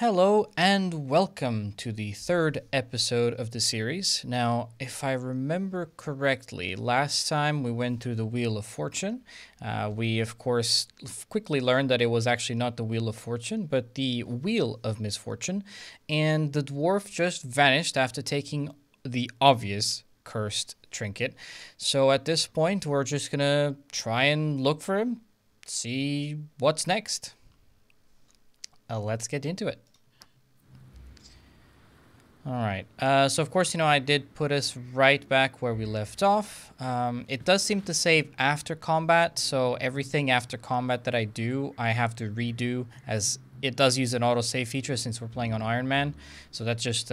Hello and welcome to the third episode of the series. Now, if I remember correctly, last time we went through the Wheel of Fortune. We, of course, quickly learned that it was actually not the Wheel of Fortune, but the Wheel of Misfortune. And the dwarf just vanished after taking the obvious cursed trinket. So at this point, we're just gonna try and look for him, see what's next. Let's get into it. All right. So, of course, I did put us right back where we left off. It does seem to save after combat. So everything after combat that I do, I have to redo, as it does use an autosave feature since we're playing on Iron Man. So that's just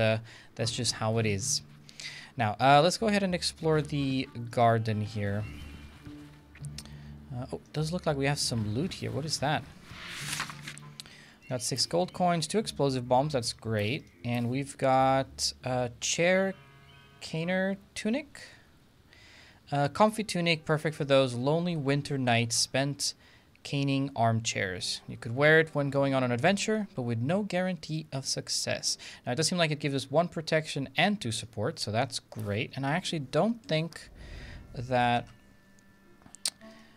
how it is. Now, let's go ahead and explore the garden here. Oh, it does look like we have some loot here. What is that? Got 6 gold coins, 2 explosive bombs, that's great. And we've got a chair caner tunic. Comfy tunic, perfect for those lonely winter nights spent caning armchairs. You could wear it when going on an adventure, but with no guarantee of success. Now, it does seem like it gives us 1 protection and 2 support, so that's great. And I actually don't think that...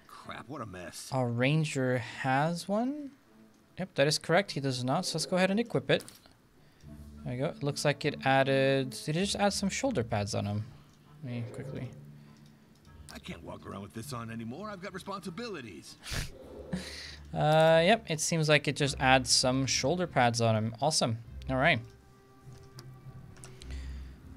Crap, what a mess. Our ranger has one. Yep, that is correct. He does not. So let's go ahead and equip it. There you go. It looks like it added... Did it just add some shoulder pads on him? Let me quickly... I can't walk around with this on anymore. I've got responsibilities. Yep, it seems like it just adds some shoulder pads on him. Awesome. All right.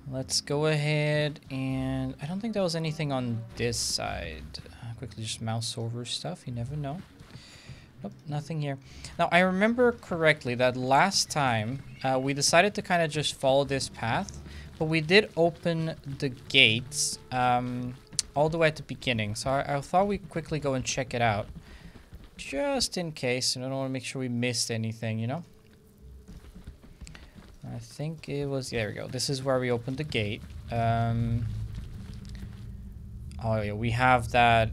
Let's go ahead and... I don't think there was anything on this side. Quickly just mouse over stuff. You never know. Nope, nothing here. Now, I remember correctly that last time we decided to kind of just follow this path, but we did open the gates all the way at the beginning. So I thought we'd quickly go and check it out, just in case. And I don't want to make sure we missed anything, you know? I think it was... There we go. This is where we opened the gate. Oh, yeah, we have that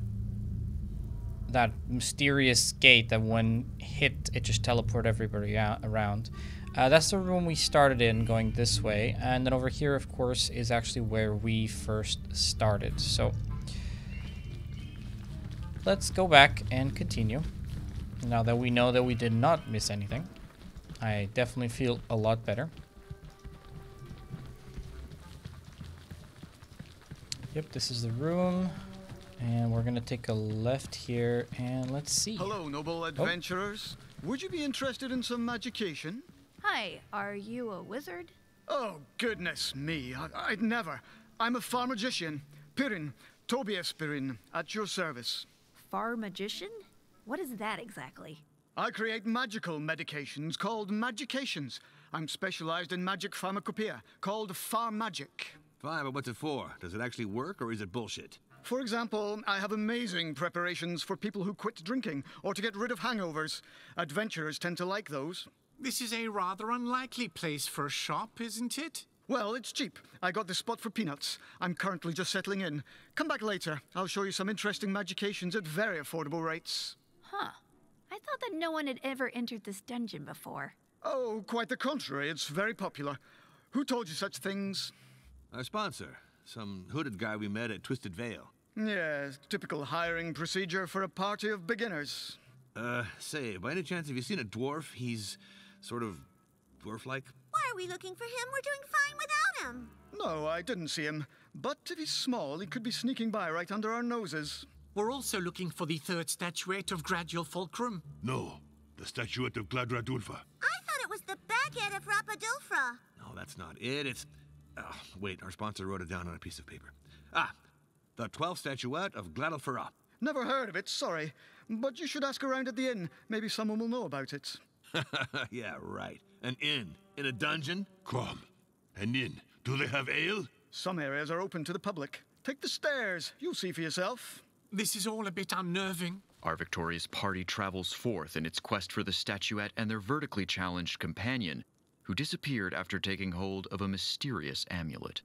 mysterious gate that when hit, it just teleported everybody around. That's the room we started in, going this way. And then over here, of course, is actually where we first started. So let's go back and continue. Now that we know that we did not miss anything, I definitely feel a lot better. Yep, this is the room. And we're gonna take a left here, and let's see. Hello, noble adventurers. Would you be interested in some magication? Hi, are you a wizard? Oh, goodness me. I'd never. I'm a far magician. Pirin, Tobias Pirin, at your service. Far magician? What is that exactly? I create magical medications called magications. I'm specialized in magic pharmacopoeia, called Far Magic. Fine, but what's it for? Does it actually work, or is it bullshit? For example, I have amazing preparations for people who quit drinking or to get rid of hangovers. Adventurers tend to like those. This is a rather unlikely place for a shop, isn't it? Well, it's cheap. I got this spot for peanuts. I'm currently just settling in. Come back later. I'll show you some interesting magications at very affordable rates. Huh. I thought that no one had ever entered this dungeon before. Oh, quite the contrary. It's very popular. Who told you such things? Our sponsor. Some hooded guy we met at Twisted Veil. Yes, typical hiring procedure for a party of beginners. Say, by any chance have you seen a dwarf? He's sort of dwarf-like. Why are we looking for him? We're doing fine without him. No, I didn't see him. But if he's small, he could be sneaking by right under our noses. We're also looking for the third statuette of Gradual Fulcrum. No, the Statuette of Glenferra. I thought it was the backhead of Rapadulfra. No, that's not it. It's... wait, our sponsor wrote it down on a piece of paper. The 12th Statuette of Glenferra. Never heard of it, sorry. But you should ask around at the inn. Maybe someone will know about it. Yeah, right. An inn. In a dungeon? Come, an inn. Do they have ale? Some areas are open to the public. Take the stairs. You'll see for yourself. This is all a bit unnerving. Our victorious party travels forth in its quest for the statuette and their vertically challenged companion, who disappeared after taking hold of a mysterious amulet.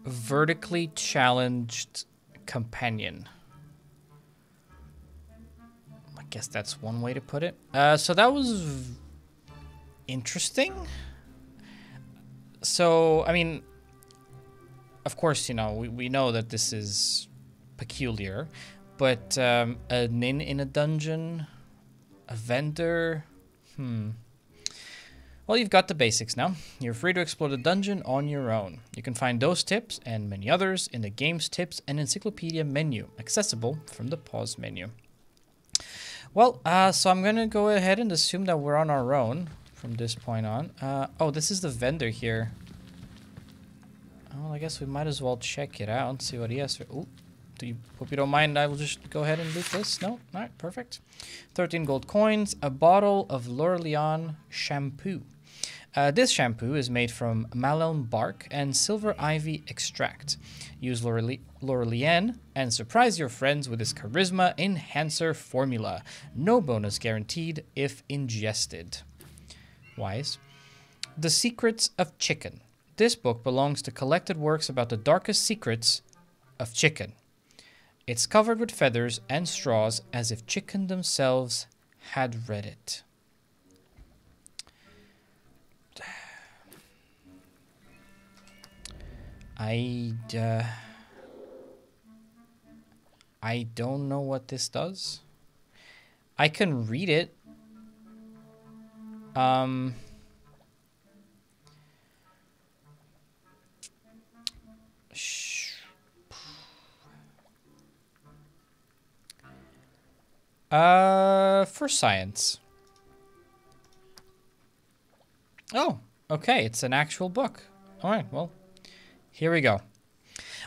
Vertically challenged companion. I guess that's one way to put it. So that was interesting. So, I mean, of course, you know, we know that this is peculiar, but a nin in a dungeon, a vendor, Well, you've got the basics now. You're free to explore the dungeon on your own. You can find those tips and many others in the Game's Tips and Encyclopedia menu, accessible from the Pause menu. Well, so I'm going to go ahead and assume that we're on our own from this point on. Oh, this is the vendor here. Well, I guess we might as well check it out and see what he has. Ooh, hope you don't mind. I will just go ahead and loot this. No? All right, perfect. 13 gold coins, a bottle of Laurelian shampoo. This shampoo is made from malelm bark and silver ivy extract. Use Laurelian and surprise your friends with this charisma enhancer formula. No bonus guaranteed if ingested. Wise. The Secrets of Chicken. This book belongs to collected works about the darkest secrets of chicken. It's covered with feathers and straws as if chicken themselves had read it. I don't know what this does. I can read it. For science. Oh, okay, it's an actual book. All right, well, here we go.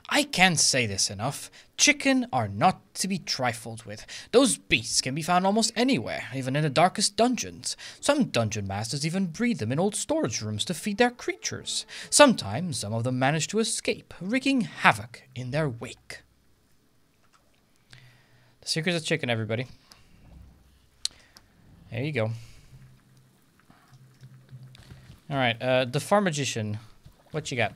I can't say this enough. Chicken are not to be trifled with. Those beasts can be found almost anywhere, even in the darkest dungeons. Some dungeon masters even breed them in old storage rooms to feed their creatures. Sometimes some of them manage to escape, wreaking havoc in their wake. The Secrets of Chicken, everybody. There you go. All right, the Farm Magician. What you got?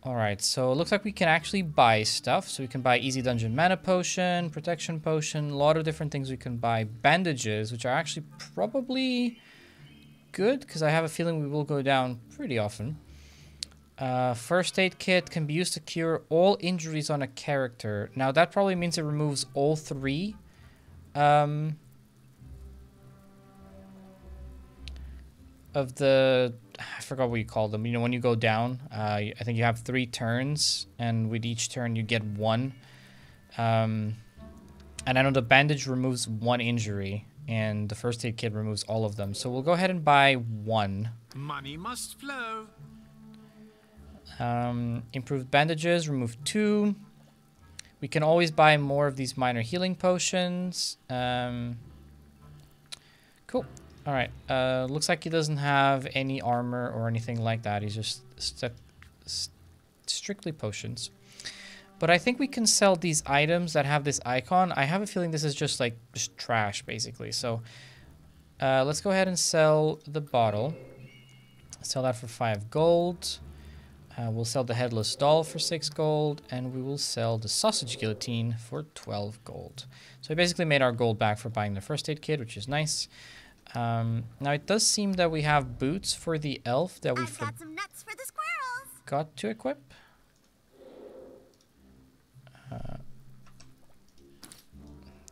Alright, so it looks like we can actually buy stuff. So we can buy Easy Dungeon Mana Potion, Protection Potion, a lot of different things we can buy. Bandages, which are actually probably good, because I have a feeling we will go down pretty often. First Aid Kit can be used to cure all injuries on a character. Now that probably means it removes all three. Of the... I forgot what you call them. You know, when you go down, I think you have 3 turns, and with each turn you get 1. And I know the bandage removes 1 injury, and the first aid kit removes all of them. So we'll go ahead and buy 1. Money must flow. Improved bandages, remove 2. We can always buy more of these minor healing potions. Cool. All right. Looks like he doesn't have any armor or anything like that. He's just strictly potions. But I think we can sell these items that have this icon. I have a feeling this is just like just trash, basically. So let's go ahead and sell the bottle. Sell that for 5 gold. We'll sell the headless doll for 6 gold. And we will sell the sausage guillotine for 12 gold. So we basically made our gold back for buying the first aid kit, which is nice. Now it does seem that we have boots for the elf that we I've got some nuts for the squirrels. Got to equip.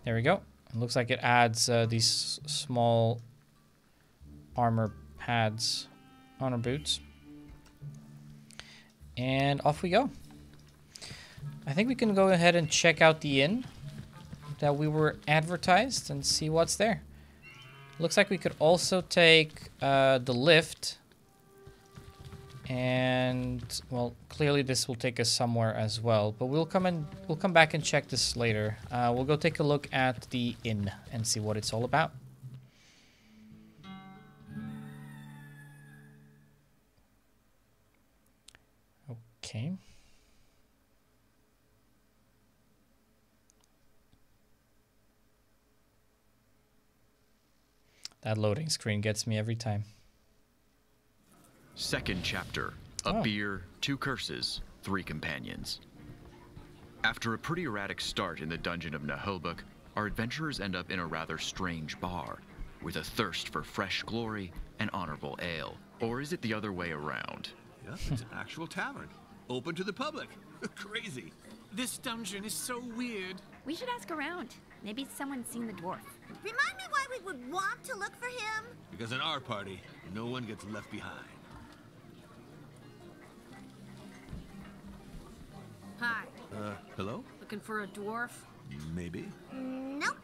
There we go. It looks like it adds these small armor pads on our boots. And off we go. I think we can go ahead and check out the inn that we were advertised and see what's there. Looks like we could also take the lift. And, well, clearly this will take us somewhere as well. But we'll come back and check this later. We'll go take a look at the inn and see what it's all about. Okay. That loading screen gets me every time. Second chapter. A beer, 2 curses, 3 companions. After a pretty erratic start in the Dungeon of Naheulbeuk, our adventurers end up in a rather strange bar, with a thirst for fresh glory and honorable ale. Or is it the other way around? Yep, it's an actual tavern. Open to the public. Crazy. This dungeon is so weird. We should ask around. Maybe someone's seen the dwarf. Remind me why we would want to look for him? Because in our party, no one gets left behind. Hi. Hello? Looking for a dwarf? Maybe. Nope.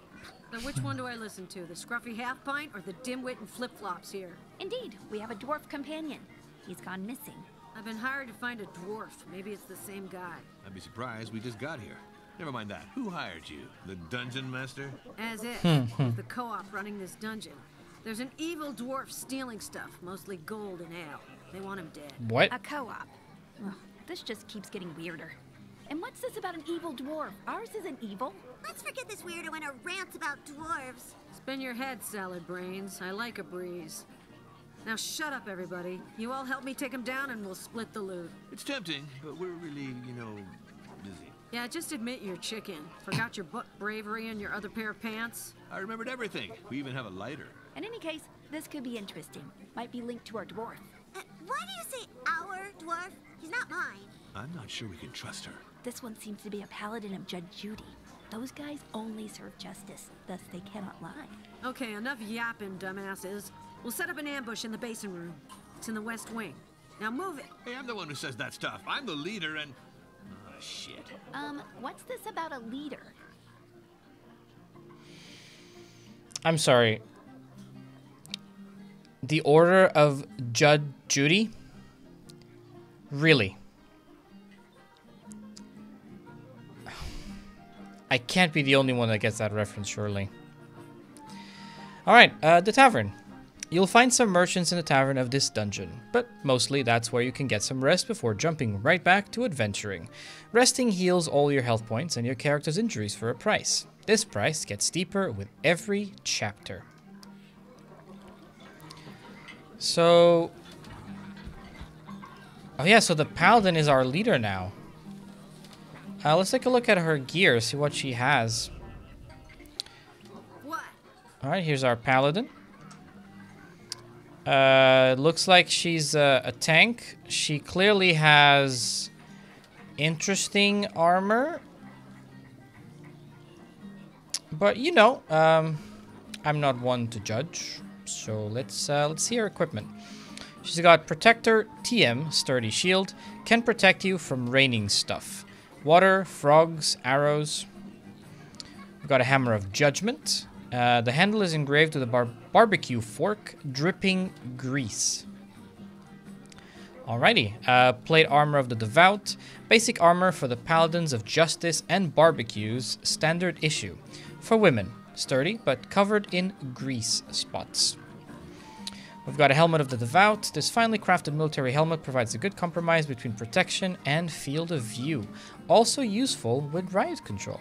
Now which one do I listen to? The scruffy half-pint or the dimwit and flip-flops here? Indeed, we have a dwarf companion. He's gone missing. I've been hired to find a dwarf. Maybe it's the same guy. I'd be surprised. We just got here. Never mind that. Who hired you? The dungeon master? As if. The co-op running this dungeon. There's an evil dwarf stealing stuff, mostly gold and ale. They want him dead. What? A co-op. Ugh, this just keeps getting weirder. And what's this about an evil dwarf? Ours isn't evil. Let's forget this weirdo and a rant about dwarves. Spin your head, salad brains. I like a breeze. Now shut up, everybody. You all help me take him down and we'll split the loot. It's tempting, but we're really, busy. Yeah, just admit you're chicken. Forgot your book bravery and your other pair of pants? I remembered everything. We even have a lighter. In any case, this could be interesting. Might be linked to our dwarf. Why do you say our dwarf? He's not mine. I'm not sure we can trust her. This one seems to be a paladin of Judge Judy. Those guys only serve justice, thus they cannot lie. Okay, enough yapping, dumbasses. We'll set up an ambush in the basin room. It's in the west wing. Now move it. Hey, I'm the one who says that stuff. I'm the leader and... Oh, shit. What's this about a leader? I'm sorry. The Order of Judge Judy? Really? I can't be the only one that gets that reference, surely. Alright, the Tavern. You'll find some merchants in the tavern of this dungeon, but mostly that's where you can get some rest before jumping right back to adventuring. Resting heals all your health points and your character's injuries for a price. This price gets steeper with every chapter. So... Oh yeah, so the Paladin is our leader now. Let's take a look at her gear, see what she has. What? Alright, here's our Paladin. Looks like she's a tank. She clearly has interesting armor. But, I'm not one to judge. So let's see her equipment. She's got Protector TM, Sturdy Shield. Can protect you from raining stuff. Water, frogs, arrows. We've got a Hammer of Judgment. The handle is engraved with a barbecue fork, dripping grease. Alrighty. Plate Armor of the Devout. Basic armor for the Paladins of Justice and Barbecues, standard issue. For women. Sturdy, but covered in grease spots. We've got a Helmet of the Devout. This finely crafted military helmet provides a good compromise between protection and field of view. Also useful with riot control.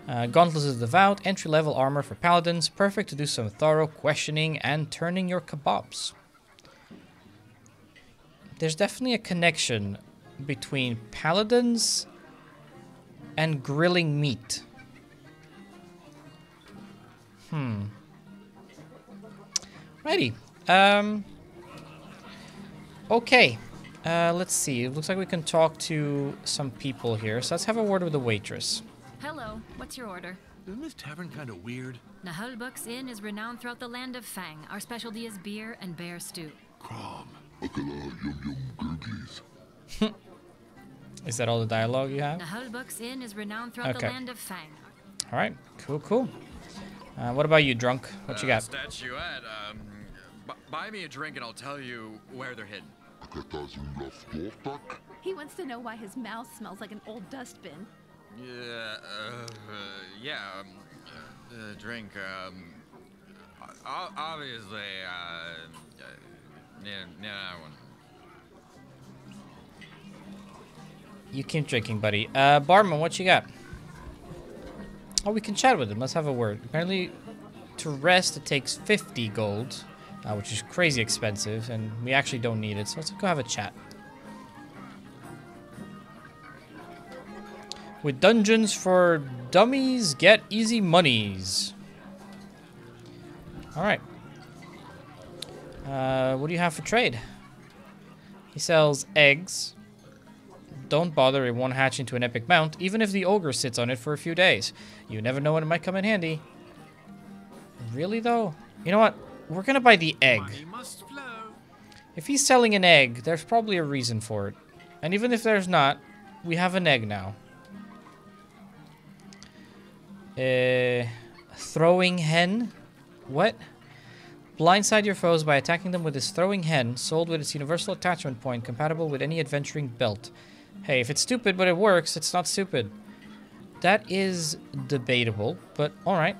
Gauntlets of the Devout, entry-level armor for paladins, perfect to do some thorough questioning and turning your kebabs. There's definitely a connection between paladins and grilling meat. Righty. Okay. Let's see. It looks like we can talk to some people here. So let's have a word with the waitress. Hello, what's your order? Isn't this tavern kind of weird? Naheulbeuk's Inn is renowned throughout the land of Fang. Our specialty is beer and bear stew. Calm. Akala yum yum gurglies. Is that all the dialogue you have? Naheulbeuk's Inn is renowned throughout the land of Fang. All right. Cool, cool. What about you, drunk? What you got? Statuette, buy me a drink and I'll tell you where they're hidden. He wants to know why his mouth smells like an old dustbin. Drink, obviously, that one. You keep drinking, buddy. Barman, what you got? Oh, we can chat with him. Let's have a word. Apparently, to rest, it takes 50 gold, which is crazy expensive, and we actually don't need it, so let's go have a chat. With dungeons for dummies, get easy monies. Alright. What do you have for trade? He sells eggs. Don't bother, it won't hatch into an epic mount, even if the ogre sits on it for a few days. You never know when it might come in handy. Really, though? You know what? We're gonna buy the egg. Money must flow. If he's selling an egg, there's probably a reason for it. And even if there's not, we have an egg now. Throwing hen? What? Blindside your foes by attacking them with this throwing hen, sold with its universal attachment point, compatible with any adventuring belt. Hey, if it's stupid but it works, it's not stupid. That is debatable, but alright.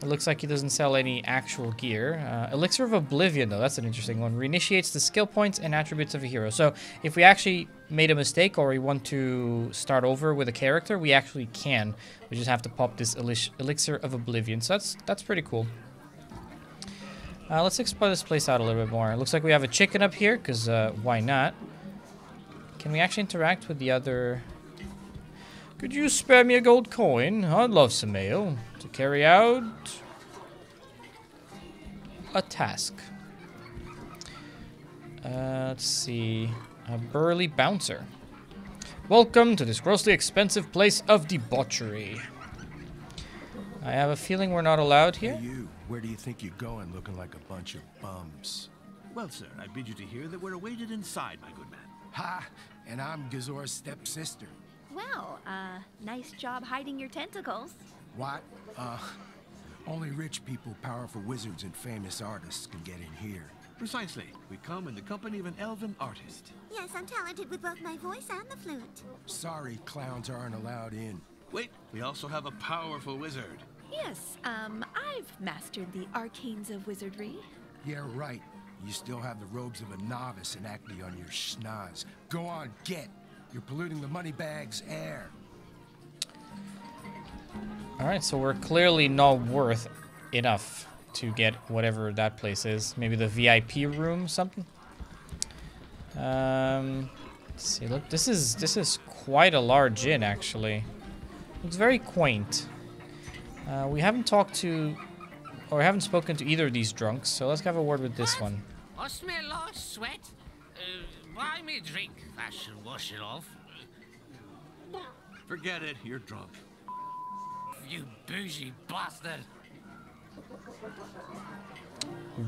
It looks like he doesn't sell any actual gear. Elixir of Oblivion, though, that's an interesting one. Reinitiates the skill points and attributes of a hero. So, if we actually made a mistake or we want to start over with a character, we actually can. We just have to pop this Elixir of Oblivion. So, that's pretty cool. Let's explore this place out a little bit more. It looks like we have a chicken up here, because why not? Can we actually interact with the other... Could you spare me a gold coin? I'd love some ale to carry out a task. Let's see. A burly bouncer. Welcome to this grossly expensive place of debauchery. I have a feeling we're not allowed here. Hey, you. Where do you think you're going looking like a bunch of bums? Well, sir, I bid you to hear that we're awaited inside, my good man. Ha! And I'm Gazor's stepsister. Well, nice job hiding your tentacles. What? Only rich people, powerful wizards, and famous artists can get in here. Precisely. We come in the company of an elven artist. Yes, I'm talented with both my voice and the flute. Sorry, clowns aren't allowed in. Wait, we also have a powerful wizard. Yes, I've mastered the arcanes of wizardry. Yeah, right. You still have the robes of a novice and acne on your schnoz. Go on, get. You're polluting the money bag's air. Alright, so we're clearly not worth enough to get whatever that place is. Maybe the VIP room, something? Let's see, look, this is quite a large inn, actually. Looks very quaint. We haven't talked to, or haven't spoken to either of these drunks, so let's have a word with this one. I smell like sweat. Buy me a drink. I should wash it off. Forget it, you're drunk. You bougie bastard.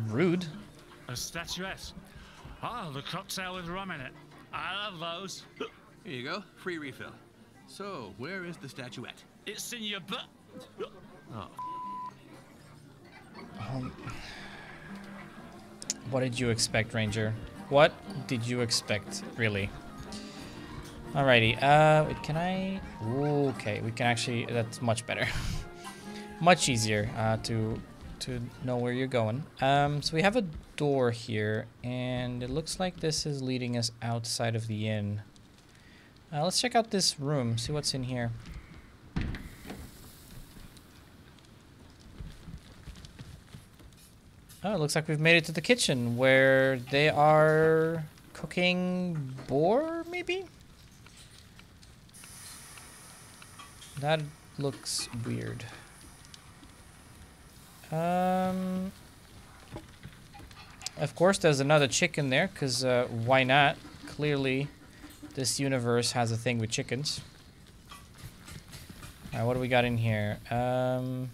Rude. A statuette. Oh, the cocktail with rum in it. I love those. Here you go, free refill. So, where is the statuette? It's in your butt. Oh. What did you expect, Ranger? What did you expect, really? Alrighty, wait, can I... Okay, we can actually... That's much better. Much easier to know where you're going. So we have a door here, and it looks like this is leading us outside of the inn. Let's check out this room, see what's in here. Oh, it looks like we've made it to the kitchen, where they are cooking boar, maybe? That looks weird. Of course, there's another chicken there, because why not? Clearly, this universe has a thing with chickens. Alright, what do we got in here? All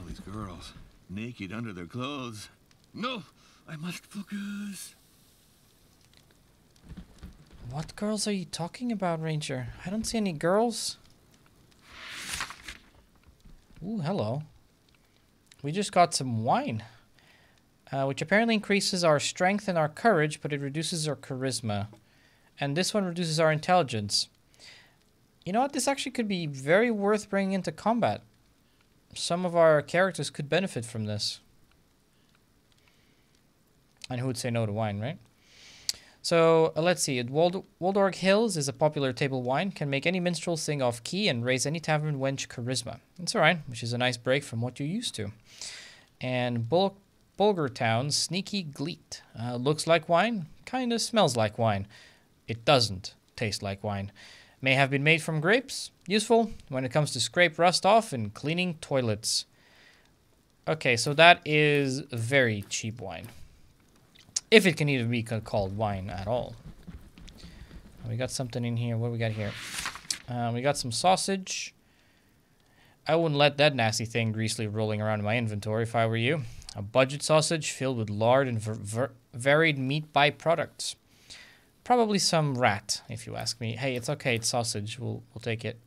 these girls, naked under their clothes. No, I must focus. What girls are you talking about, Ranger? I don't see any girls. Ooh, hello. We just got some wine. Which apparently increases our strength and our courage, but it reduces our charisma. And this one reduces our intelligence. You know what? This actually could be very worth bringing into combat. Some of our characters could benefit from this. And who would say no to wine, right? So, let's see. Waldorg Hills is a popular table wine. Can make any minstrel sing off key and raise any tavern wench charisma. That's alright, which is a nice break from what you're used to. And Bulgar Town's Sneaky Gleet. Looks like wine, kinda smells like wine. It doesn't taste like wine. May have been made from grapes. Useful when it comes to scrape rust off and cleaning toilets. Okay, so that is very cheap wine. If it can even be called wine at all. We got something in here. What do we got here? We got some sausage. I wouldn't let that nasty thing greasily rolling around in my inventory if I were you. A budget sausage filled with lard and varied meat byproducts. Probably some rat, if you ask me. Hey, it's okay. It's sausage. We'll take it.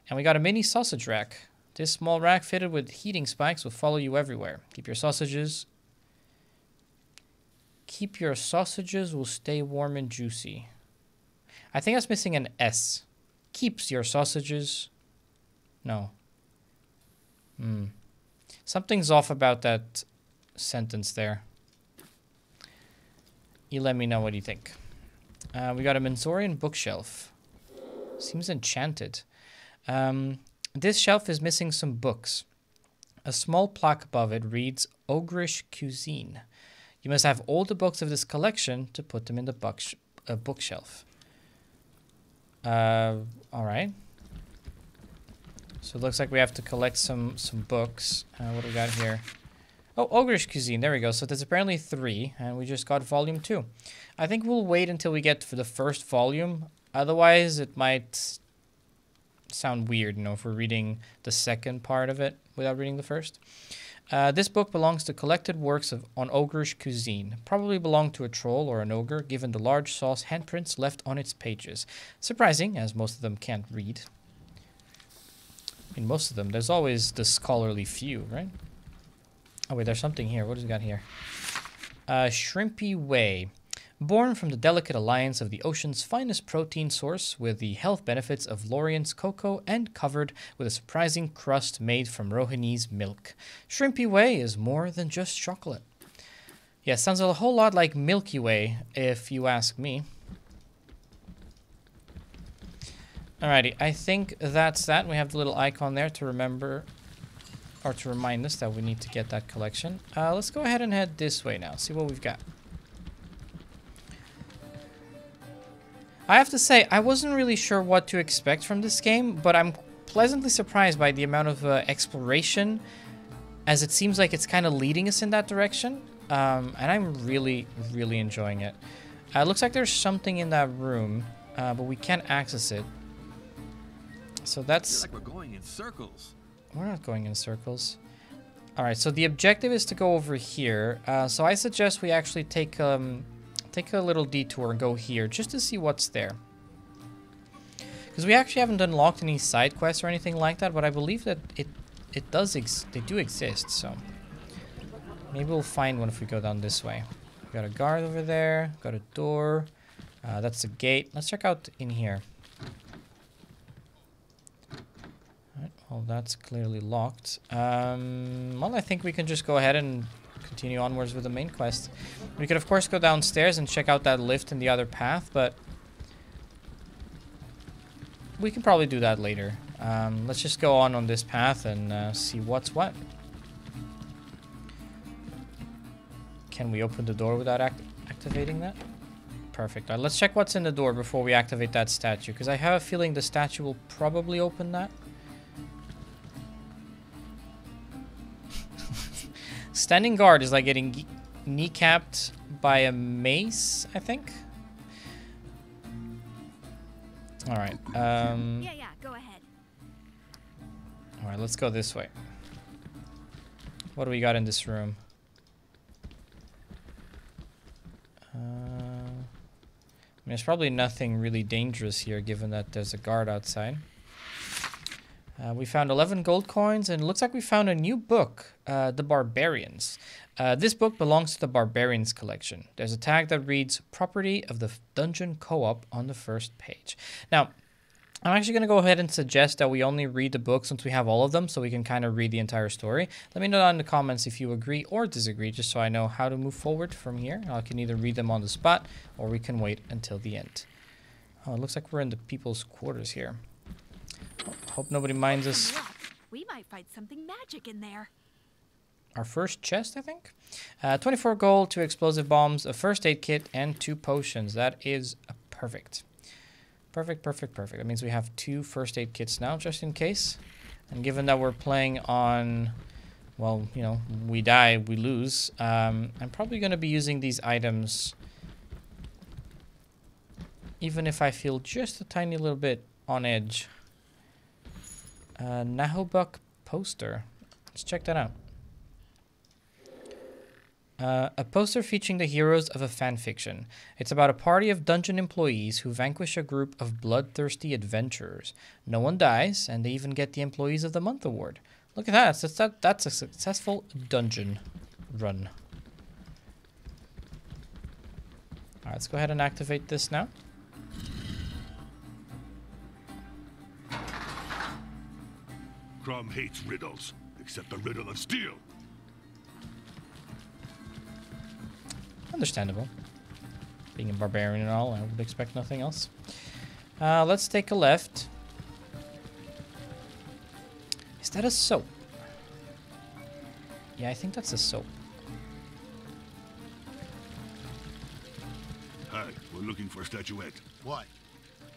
And we got a mini sausage rack. This small rack fitted with heating spikes will follow you everywhere. Keep your sausages will stay warm and juicy. I think I was missing an S. Keeps your sausages. No. Something's off about that sentence there. You let me know what you think. We got a Mensorian bookshelf. Seems enchanted. This shelf is missing some books. A small plaque above it reads Ogrish Cuisine. You must have all the books of this collection to put them in the bookshelf. Alright. So it looks like we have to collect some books. What do we got here? Oh, Ogrish Cuisine. There we go. So there's apparently 3, and we just got volume 2. I think we'll wait until we get for the first volume. Otherwise, it might sound weird, you know, if we're reading the second part of it without reading the first. This book belongs to collected works on Ogrish Cuisine. Probably belonged to a troll or an ogre, given the large sauce handprints left on its pages. Surprising, as most of them can't read. In most of them, there's always the scholarly few, right? Oh wait, there's something here. What does it got here? Shrimpy Whey. Born from the delicate alliance of the ocean's finest protein source with the health benefits of Lorient's cocoa and covered with a surprising crust made from Rohini's milk. Shrimpy Whey is more than just chocolate. Yeah, sounds a whole lot like Milky Way, if you ask me. Alrighty, I think that's that. We have the little icon there to remember, or to remind us that we need to get that collection. Let's go ahead and head this way now, see what we've got. I have to say, I wasn't really sure what to expect from this game, but I'm pleasantly surprised by the amount of exploration, as it seems like it's kind of leading us in that direction, and I'm really, really enjoying it. Looks like there's something in that room, but we can't access it. So that's... I feel like we're going in circles. We're not going in circles. Alright, so the objective is to go over here. So I suggest we actually take a little detour and go here just to see what's there. Because we actually haven't unlocked any side quests or anything like that, but I believe that they do exist, so maybe we'll find one if we go down this way. We got a guard over there, got a door. That's a gate. Let's check out in here. Alright, well, that's clearly locked. Well, I think we can just go ahead and continue onwards with the main quest. We could, of course, go downstairs and check out that lift in the other path, but we can probably do that later. Let's just go on this path and see what's what. Can we open the door without activating that? Perfect. Let's check what's in the door before we activate that statue, because I have a feeling the statue will probably open that. Standing guard is like getting kneecapped by a mace, I think. Alright. Yeah, go ahead. Alright, let's go this way. What do we got in this room? I mean, there's probably nothing really dangerous here, given that there's a guard outside. We found 11 gold coins, and it looks like we found a new book, The Barbarians. This book belongs to the Barbarians collection. There's a tag that reads, Property of the Dungeon Co-op on the first page. Now, I'm actually going to go ahead and suggest that we only read the books once we have all of them, so we can kind of read the entire story. Let me know down in the comments if you agree or disagree, just so I know how to move forward from here. I can either read them on the spot, or we can wait until the end. Oh, it looks like we're in the people's quarters here. Hope nobody minds us. We might find something magic in there. Our first chest, I think. 24 gold, 2 explosive bombs, a first aid kit, and 2 potions. That is perfect. Perfect, perfect, perfect. That means we have 2 first aid kits now, just in case. And given that we're playing on, well, you know, we die, we lose, I'm probably going to be using these items even if I feel just a tiny little bit on edge. Naheulbeuk poster. Let's check that out. A poster featuring the heroes of a fanfiction. It's about a party of dungeon employees who vanquish a group of bloodthirsty adventurers. No one dies, and they even get the Employees of the Month award. Look at that. That's a successful dungeon run. Alright, let's go ahead and activate this now. Crom hates riddles, except the riddle of steel. Understandable. Being a barbarian and all, I would expect nothing else. Let's take a left. Is that a soap? Yeah, I think that's a soap. Hi, we're looking for Statuette. What?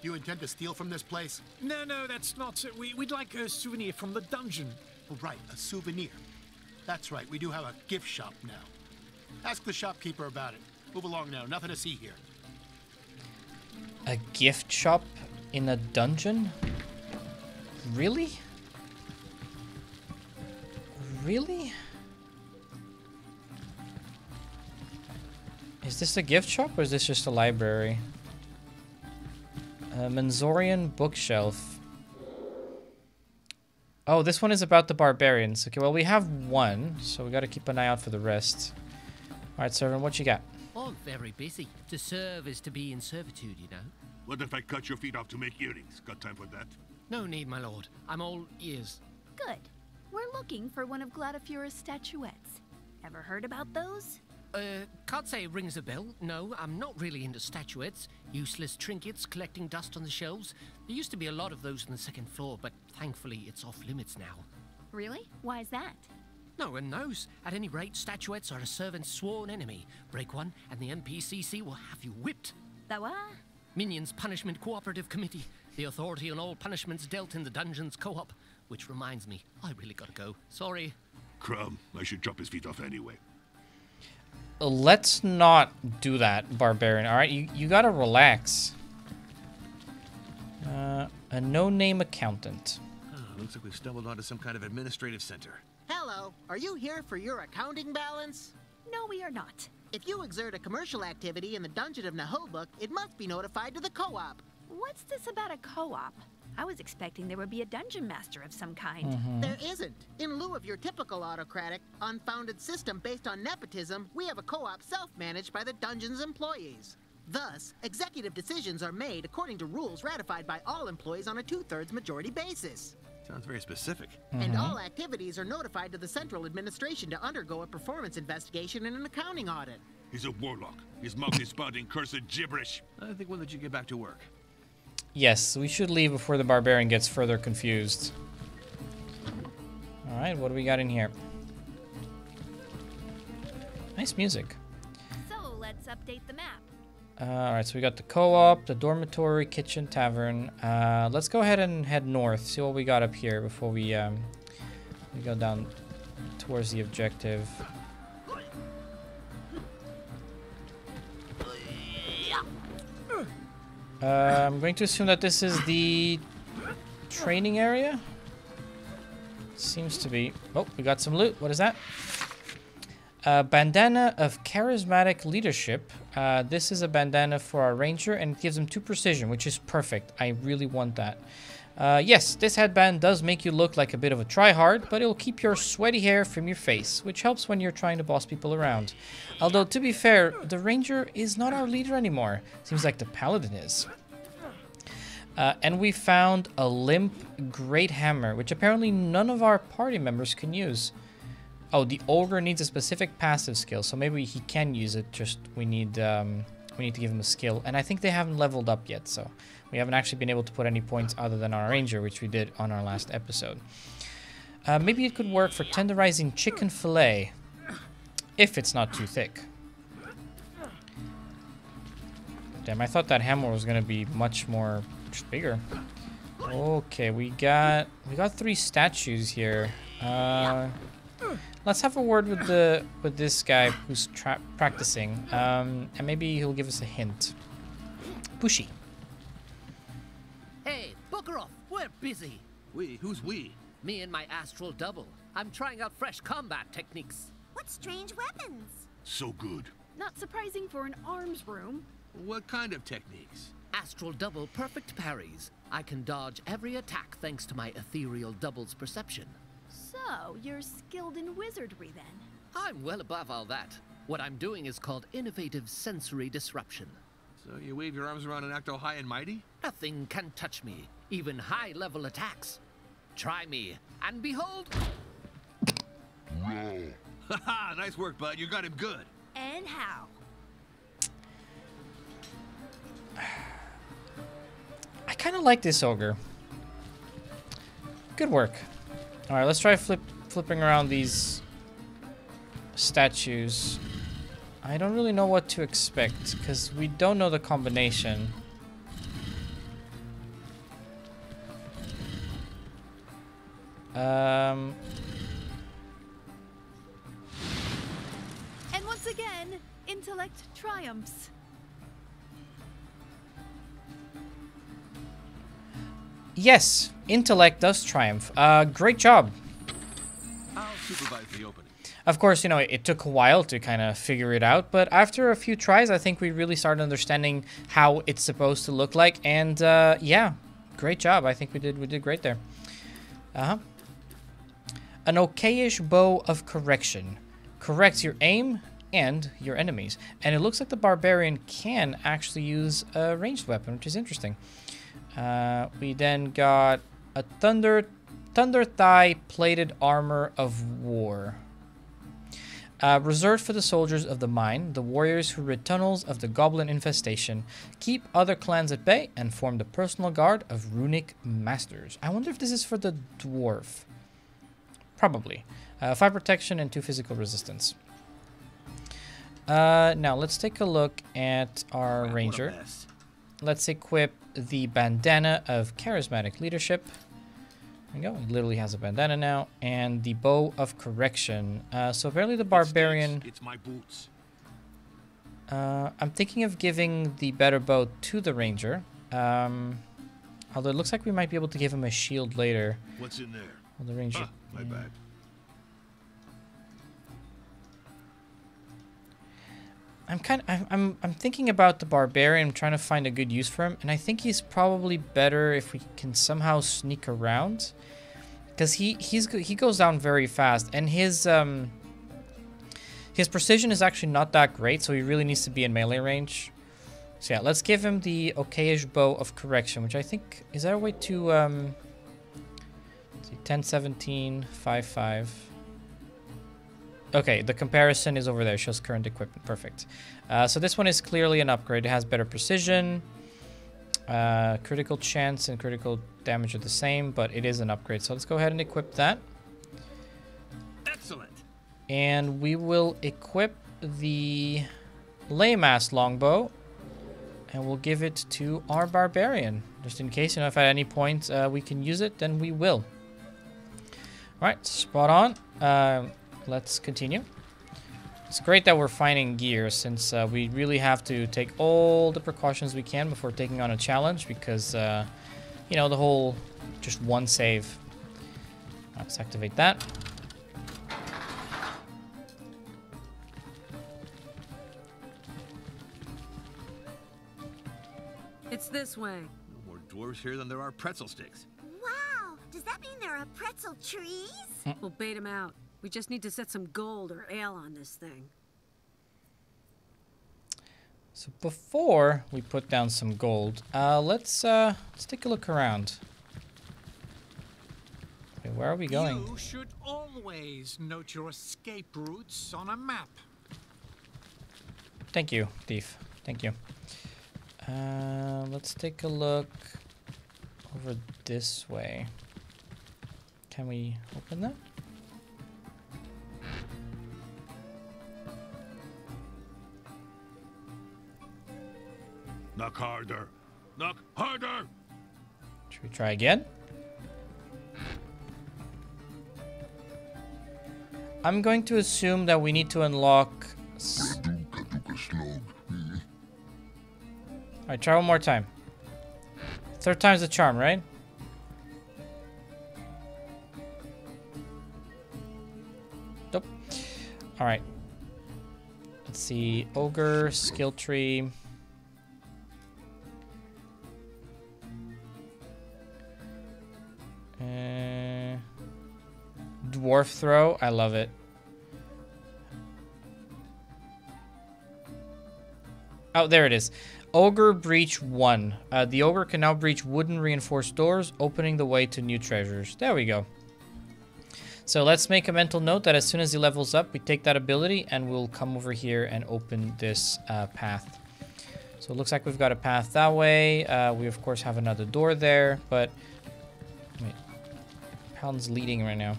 Do you intend to steal from this place? No, that's not it. We'd like a souvenir from the dungeon. Oh, right, a souvenir. That's right, we do have a gift shop now. Ask the shopkeeper about it. Move along now, nothing to see here. A gift shop in a dungeon? Really? Really? Is this a gift shop or is this just a library? Menzorian bookshelf. Oh, this one is about the barbarians. Okay, well, we have one, so we got to keep an eye out for the rest. All right, servant, what you got? I'm very busy. To serve is to be in servitude, you know. What if I cut your feet off to make earrings? Got time for that? No need, my lord. I'm all ears. Good. We're looking for one of Gladifura's statuettes. Ever heard about those? Can't say it rings a bell. No, I'm not really into statuettes. Useless trinkets collecting dust on the shelves. There used to be a lot of those on the second floor, but thankfully it's off limits now. Really? Why is that? No one knows. At any rate, statuettes are a servant's sworn enemy. Break one, and the NPCC will have you whipped. The what? Minions Punishment Cooperative Committee. The authority on all punishments dealt in the Dungeons co-op. Which reminds me, I really gotta go. Sorry. Crum, I should chop his feet off anyway. Let's not do that, Barbarian. All right, you gotta relax. A no-name accountant. Oh, looks like we've stumbled onto some kind of administrative center. Hello, are you here for your accounting balance? No, we are not. If you exert a commercial activity in the Dungeon of Naheulbeuk, it must be notified to the co-op. What's this about a co-op? I was expecting there would be a dungeon master of some kind. There isn't. In lieu of your typical autocratic, unfounded system based on nepotism, we have a co-op self-managed by the dungeon's employees. Thus, executive decisions are made according to rules ratified by all employees on a 2/3 majority basis. Sounds very specific. And all activities are notified to the central administration to undergo a performance investigation and an accounting audit. He's a warlock. His mouth is spouting cursed gibberish. I think we'll let you get back to work. Yes, we should leave before the barbarian gets further confused. Alright, what do we got in here? Nice music. So, let's update the map. Alright, so we got the co-op, the dormitory, kitchen, tavern. Let's go ahead and head north, see what we got up here before we go down towards the objective. I'm going to assume that this is the training area. Seems to be. Oh, we got some loot. What is that? Bandana of charismatic leadership. This is a bandana for our ranger and it gives him 2 precision, which is perfect. I really want that. Yes, this headband does make you look like a bit of a tryhard, but it'll keep your sweaty hair from your face, which helps when you're trying to boss people around. Although, to be fair, the ranger is not our leader anymore. Seems like the paladin is. And we found a limp great hammer, which apparently none of our party members can use. Oh, the ogre needs a specific passive skill, so maybe he can use it, just we need to give him a skill. And I think they haven't leveled up yet, so we haven't actually been able to put any points other than our ranger, which we did on our last episode. Maybe it could work for tenderizing chicken fillet, if it's not too thick. Damn, I thought that hammer was going to be much more Just bigger. Okay, we got 3 statues here. Let's have a word with this guy who's practicing, and maybe he'll give us a hint. Bushy. Hey, bugger off. We're busy. We? Who's we? Me and my astral double. I'm trying out fresh combat techniques. What strange weapons? So good. Not surprising for an arms room. What kind of techniques? Astral double perfect parries. I can dodge every attack thanks to my ethereal double's perception. So, you're skilled in wizardry then? I'm well above all that. What I'm doing is called innovative sensory disruption. So you wave your arms around and act all high and mighty? Nothing can touch me, even high-level attacks. Try me, and behold... No. Haha, nice work, bud. You got him good. And how? I kind of like this ogre. Good work. All right, let's try flipping around these statues. I don't really know what to expect because we don't know the combination. And once again, intellect triumphs. Yes, intellect does triumph. Great job. I'll supervise the opening. Of course, you know, it took a while to kind of figure it out, but after a few tries, I think we really started understanding how it's supposed to look like, and yeah, great job. I think we did great there. An okayish bow of correction. Corrects your aim and your enemies. And it looks like the Barbarian can actually use a ranged weapon, which is interesting. We then got a Thunder Thigh Plated Armor of War. Reserved for the soldiers of the mine, the warriors who rid tunnels of the goblin infestation, keep other clans at bay, and form the personal guard of runic masters. I wonder if this is for the dwarf. Probably. 5 protection and 2 physical resistance. Now, let's take a look at our ranger. Let's equip the bandana of charismatic leadership. There we go. He literally has a bandana now. And the bow of correction. So apparently the barbarian... It's my boots. I'm thinking of giving the better bow to the ranger. Although it looks like we might be able to give him a shield later. What's in there? Well, the ranger... My bad. I'm thinking about the barbarian. I'm trying to find a good use for him, and I think he's probably better if we can somehow sneak around, because he goes down very fast, and his precision is actually not that great, so he really needs to be in melee range. So yeah, let's give him the okayish bow of correction, which I think is there a way to let's see, 10, 17, 5, 5. Okay, the comparison is over there. Shows current equipment. Perfect. So this one is clearly an upgrade. It has better precision. Critical chance and critical damage are the same, but it is an upgrade. So let's go ahead and equip that. Excellent. And we will equip the Laymass longbow, and we'll give it to our barbarian. Just in case, you know, if at any point we can use it, then we will. All right, spot on. Let's continue. It's great that we're finding gear, since we really have to take all the precautions we can before taking on a challenge, because, you know, the whole just one save. Let's activate that. It's this way. No more dwarves here than there are pretzel sticks. Wow! Does that mean there are pretzel trees? We'll bait him out. We just need to set some gold or ale on this thing. So before we put down some gold, let's take a look around. Okay, where are we going? You should always note your escape routes on a map. Thank you, Thief. Thank you. Let's take a look over this way. Can we open that? Knock harder. Knock harder! Should we try again? I'm going to assume that we need to unlock... Alright, try one more time. Third time's the charm, right? Nope. Alright. Let's see. Ogre, skill tree. Dwarf throw. I love it. Oh, there it is. Ogre breach 1. The ogre can now breach wooden reinforced doors, opening the way to new treasures. There we go. So let's make a mental note that as soon as he levels up, we take that ability and we'll come over here and open this path. So it looks like we've got a path that way. We of course have another door there, but wait, Paladin's leading right now.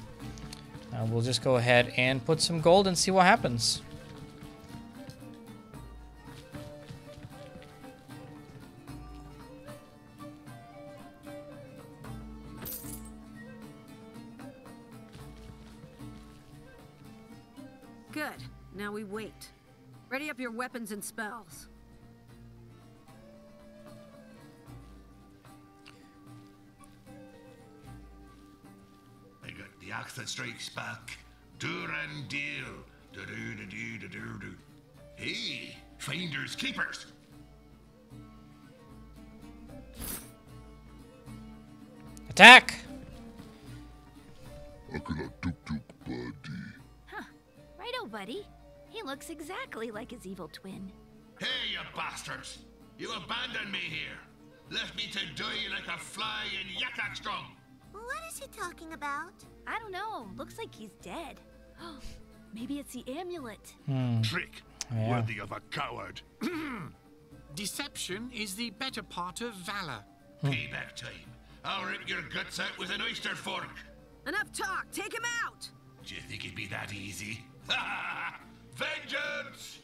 We'll just go ahead and put some gold and see what happens. Good. Now we wait. Ready up your weapons and spells. I got the axe that strikes back. Durandil. Do-do-do-do-do-do-do. Hey, finders keepers. Attack! Huh. Righto, buddy. He looks exactly like his evil twin. Hey, you bastards! You abandoned me here. Left me to die like a fly in Yakak strong. What is he talking about? I don't know. Looks like he's dead. Maybe it's the amulet. Trick. Yeah. Worthy of a coward. Deception is the better part of valor. Payback time. I'll rip your guts out with an oyster fork. Enough talk. Take him out. Do you think it'd be that easy? Vengeance!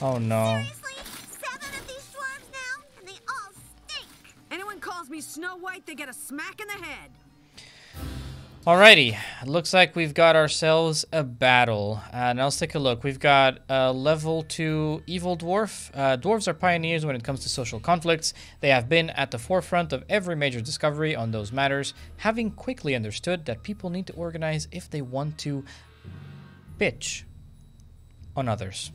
Oh no. Seriously? 7 of these dwarves now? And they all stink! Anyone calls me Snow White, they get a smack in the head. Alrighty, looks like we've got ourselves a battle. Now let's take a look. We've got a level 2 evil dwarf. Dwarves are pioneers when it comes to social conflicts. They have been at the forefront of every major discovery on those matters, having quickly understood that people need to organize if they want to bitch on others.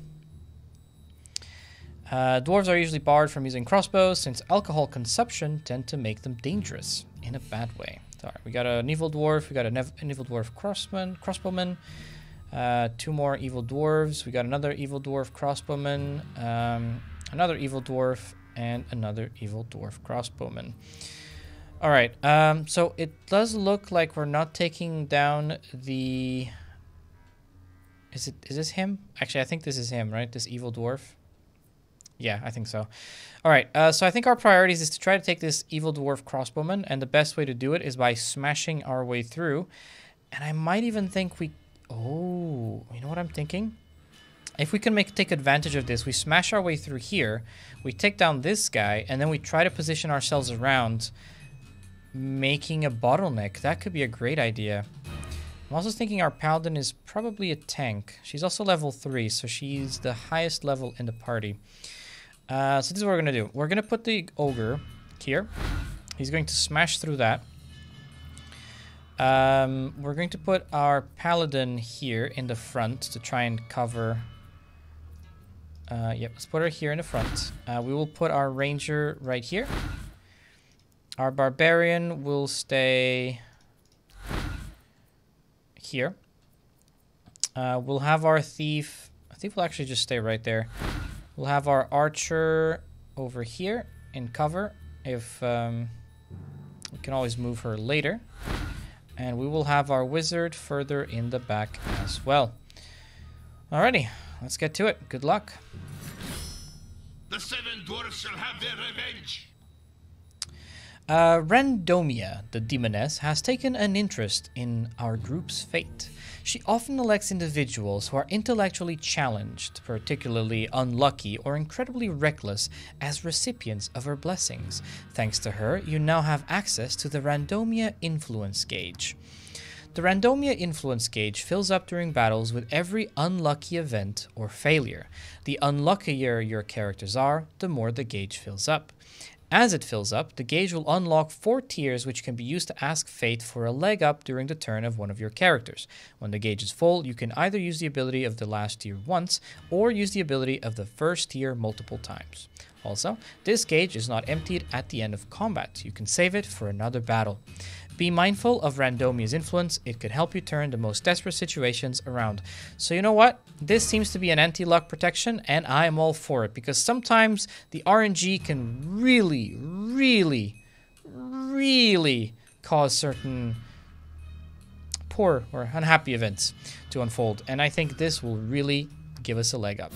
Dwarves are usually barred from using crossbows since alcohol consumption tend to make them dangerous in a bad way. Sorry, we got an evil dwarf, we got an evil dwarf crossbowman, 2 more evil dwarves, we got another evil dwarf crossbowman, another evil dwarf, and another evil dwarf crossbowman. Alright, so it does look like we're not taking down the... Is this him? Actually, I think this is him, right? This evil dwarf. Yeah, I think so. All right, so I think our priorities is to try to take this evil dwarf crossbowman, and the best way to do it is by smashing our way through. And I might even think we... Oh, you know what I'm thinking? If we can take advantage of this, we smash our way through here, we take down this guy, and then we try to position ourselves around, making a bottleneck. That could be a great idea. I'm also thinking our Paladin is probably a tank. She's also level 3, so she's the highest level in the party. So this is what we're going to do. We're going to put the ogre here. He's going to smash through that. We're going to put our Paladin here in the front to try and cover... Yep, let's put her here in the front. We will put our Ranger right here. Our Barbarian will stay here. We'll have our Thief... I think we'll actually just stay right there. We'll have our Archer over here in cover. If we can always move her later. And we will have our Wizard further in the back as well. Alrighty, let's get to it. Good luck. The 7 dwarfs shall have their revenge. Randomia, the demoness, has taken an interest in our group's fate. She often elects individuals who are intellectually challenged, particularly unlucky or incredibly reckless, as recipients of her blessings. Thanks to her, you now have access to the Randomia Influence Gauge. The Randomia Influence Gauge fills up during battles with every unlucky event or failure. The unluckier your characters are, the more the gauge fills up. As it fills up, the gauge will unlock 4 tiers which can be used to ask fate for a leg up during the turn of one of your characters. When the gauge is full, you can either use the ability of the last tier once, or use the ability of the first tier multiple times. Also, this gauge is not emptied at the end of combat. You can save it for another battle. Be mindful of Randomia's influence. It could help you turn the most desperate situations around. So you know what? This seems to be an anti-luck protection, and I am all for it, because sometimes the RNG can really, really, really cause certain poor or unhappy events to unfold, and I think this will really give us a leg up.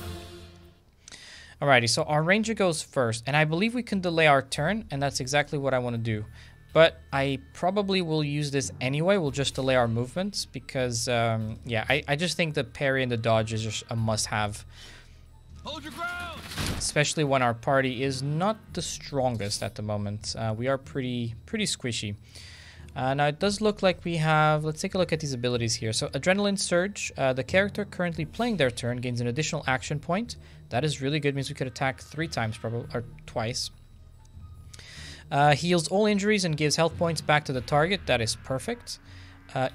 Alrighty, so our ranger goes first, and I believe we can delay our turn, and that's exactly what I want to do. But I probably will use this anyway. We'll just delay our movements because, yeah, I just think the parry and the dodge is just a must-have. Hold your ground! Especially when our party is not the strongest at the moment. We are pretty squishy. Now, it does look like we have... Let's take a look at these abilities here. So, Adrenaline Surge. The character currently playing their turn gains an additional action point. That is really good. Means we could attack 3 times, probably, or twice. Heals all injuries and gives health points back to the target. That is perfect.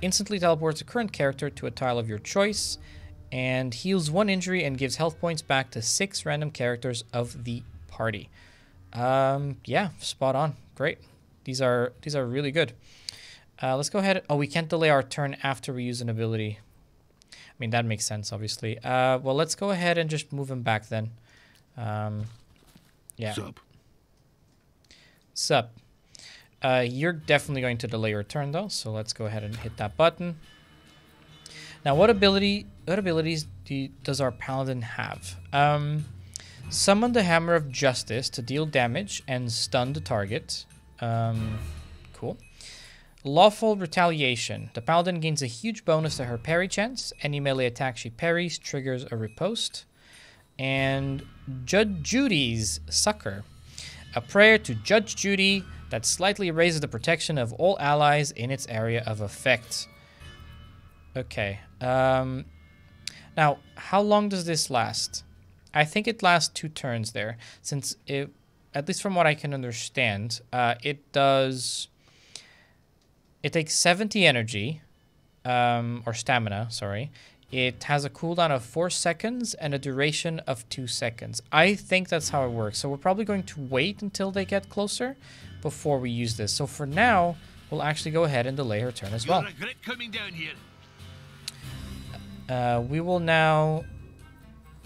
Instantly teleports a current character to a tile of your choice. And heals 1 injury and gives health points back to 6 random characters of the party. Yeah, spot on. Great. These are really good. Let's go ahead. Oh, we can't delay our turn after we use an ability. I mean, that makes sense, obviously. Well, let's go ahead and just move him back then. Yeah. Sup. You're definitely going to delay your turn though, so let's go ahead and hit that button. Now, what abilities does our Paladin have? Summon the Hammer of Justice to deal damage and stun the target. Cool. Lawful Retaliation. The Paladin gains a huge bonus to her parry chance. Any melee attack she parries triggers a riposte. And Judge Judy's Succor. A prayer to Judge Judy that slightly raises the protection of all allies in its area of effect. Okay. Now, how long does this last? I think it lasts 2 turns there, since it, at least from what I can understand, it takes 70 energy, or stamina, sorry. It has a cooldown of 4 seconds and a duration of 2 seconds. I think that's how it works. So we're probably going to wait until they get closer before we use this. So for now, we'll actually go ahead and delay her turn as well. You'll regret coming down here. We will now...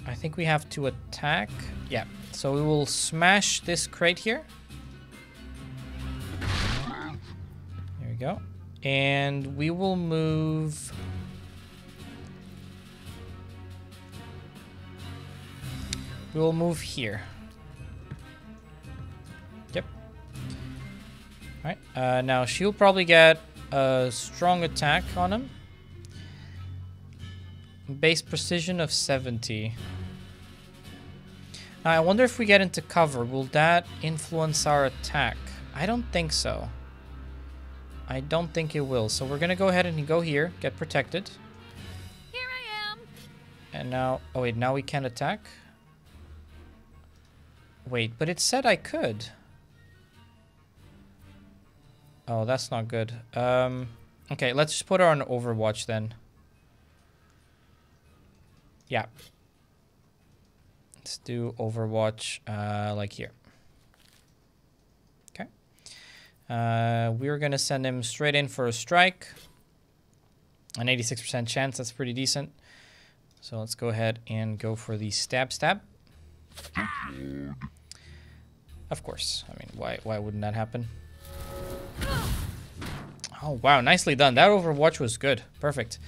I think we have to attack. Yeah. So we will smash this crate here. There we go. And we will move... We will move here. Yep. Alright. Now, she'll probably get a strong attack on him. Base precision of 70. Now, I wonder if we get into cover, will that influence our attack? I don't think so. I don't think it will. So we're going to go ahead and go here, get protected. Here I am. And now... Oh, wait. Now we can't attack? Wait, but it said I could. Oh, that's not good. Okay, let's just put her on Overwatch then. Yeah. Let's do Overwatch like here. Okay. We're going to send him straight in for a strike. An 86% chance, that's pretty decent. So let's go ahead and go for the stab. Of course. I mean, why wouldn't that happen? Oh, wow. Nicely done. That Overwatch was good. Perfect.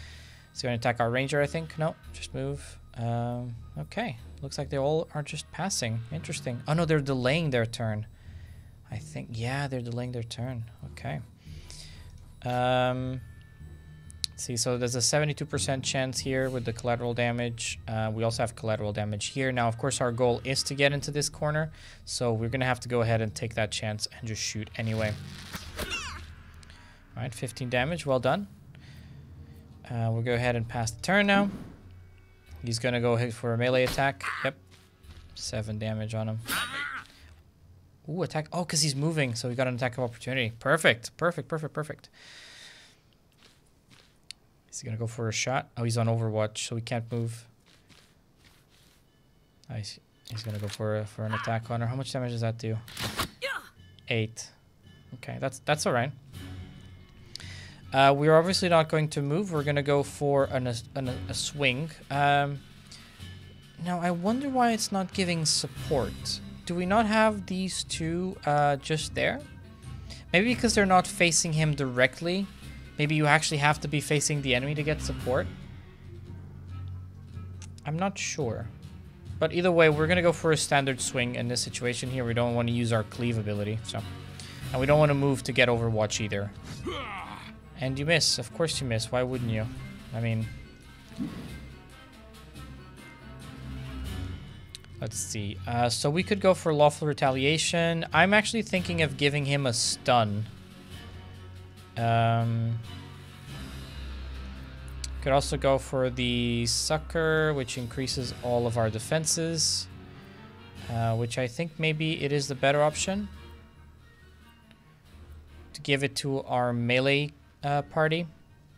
He's going to attack our ranger, I think. No, just move. Okay. Looks like they all are just passing. Interesting. Oh, no, they're delaying their turn. I think, yeah, they're delaying their turn. Okay. Let's See, so there's a 72% chance here with the collateral damage. We also have collateral damage here. Now, of course, our goal is to get into this corner. So we're going to have to go ahead and take that chance and just shoot anyway. All right, 15 damage. Well done. We'll go ahead and pass the turn now. He's going to go hit for a melee attack. Yep. 7 damage on him. Ooh, attack. Oh, because he's moving. So we got an attack of opportunity. Perfect. Perfect, perfect, perfect. Is he going to go for a shot? Oh, he's on Overwatch, so he can't move. He's going to go for an attack on her. How much damage does that do? 8. Okay, that's all right. We're obviously not going to move. We're going to go for a swing. Now, I wonder why it's not giving support. Do we not have these two just there? Maybe because they're not facing him directly. Maybe you actually have to be facing the enemy to get support. I'm not sure. But either way, we're going to go for a standard swing in this situation here. We don't want to use our cleave ability. And we don't want to move to get Overwatch either. And you miss. Of course you miss. Why wouldn't you? I mean... Let's see. So we could go for Lawful Retaliation. I'm actually thinking of giving him a stun. Could also go for the Sucker, which increases all of our defenses. Which I think maybe it is the better option. To give it to our melee party.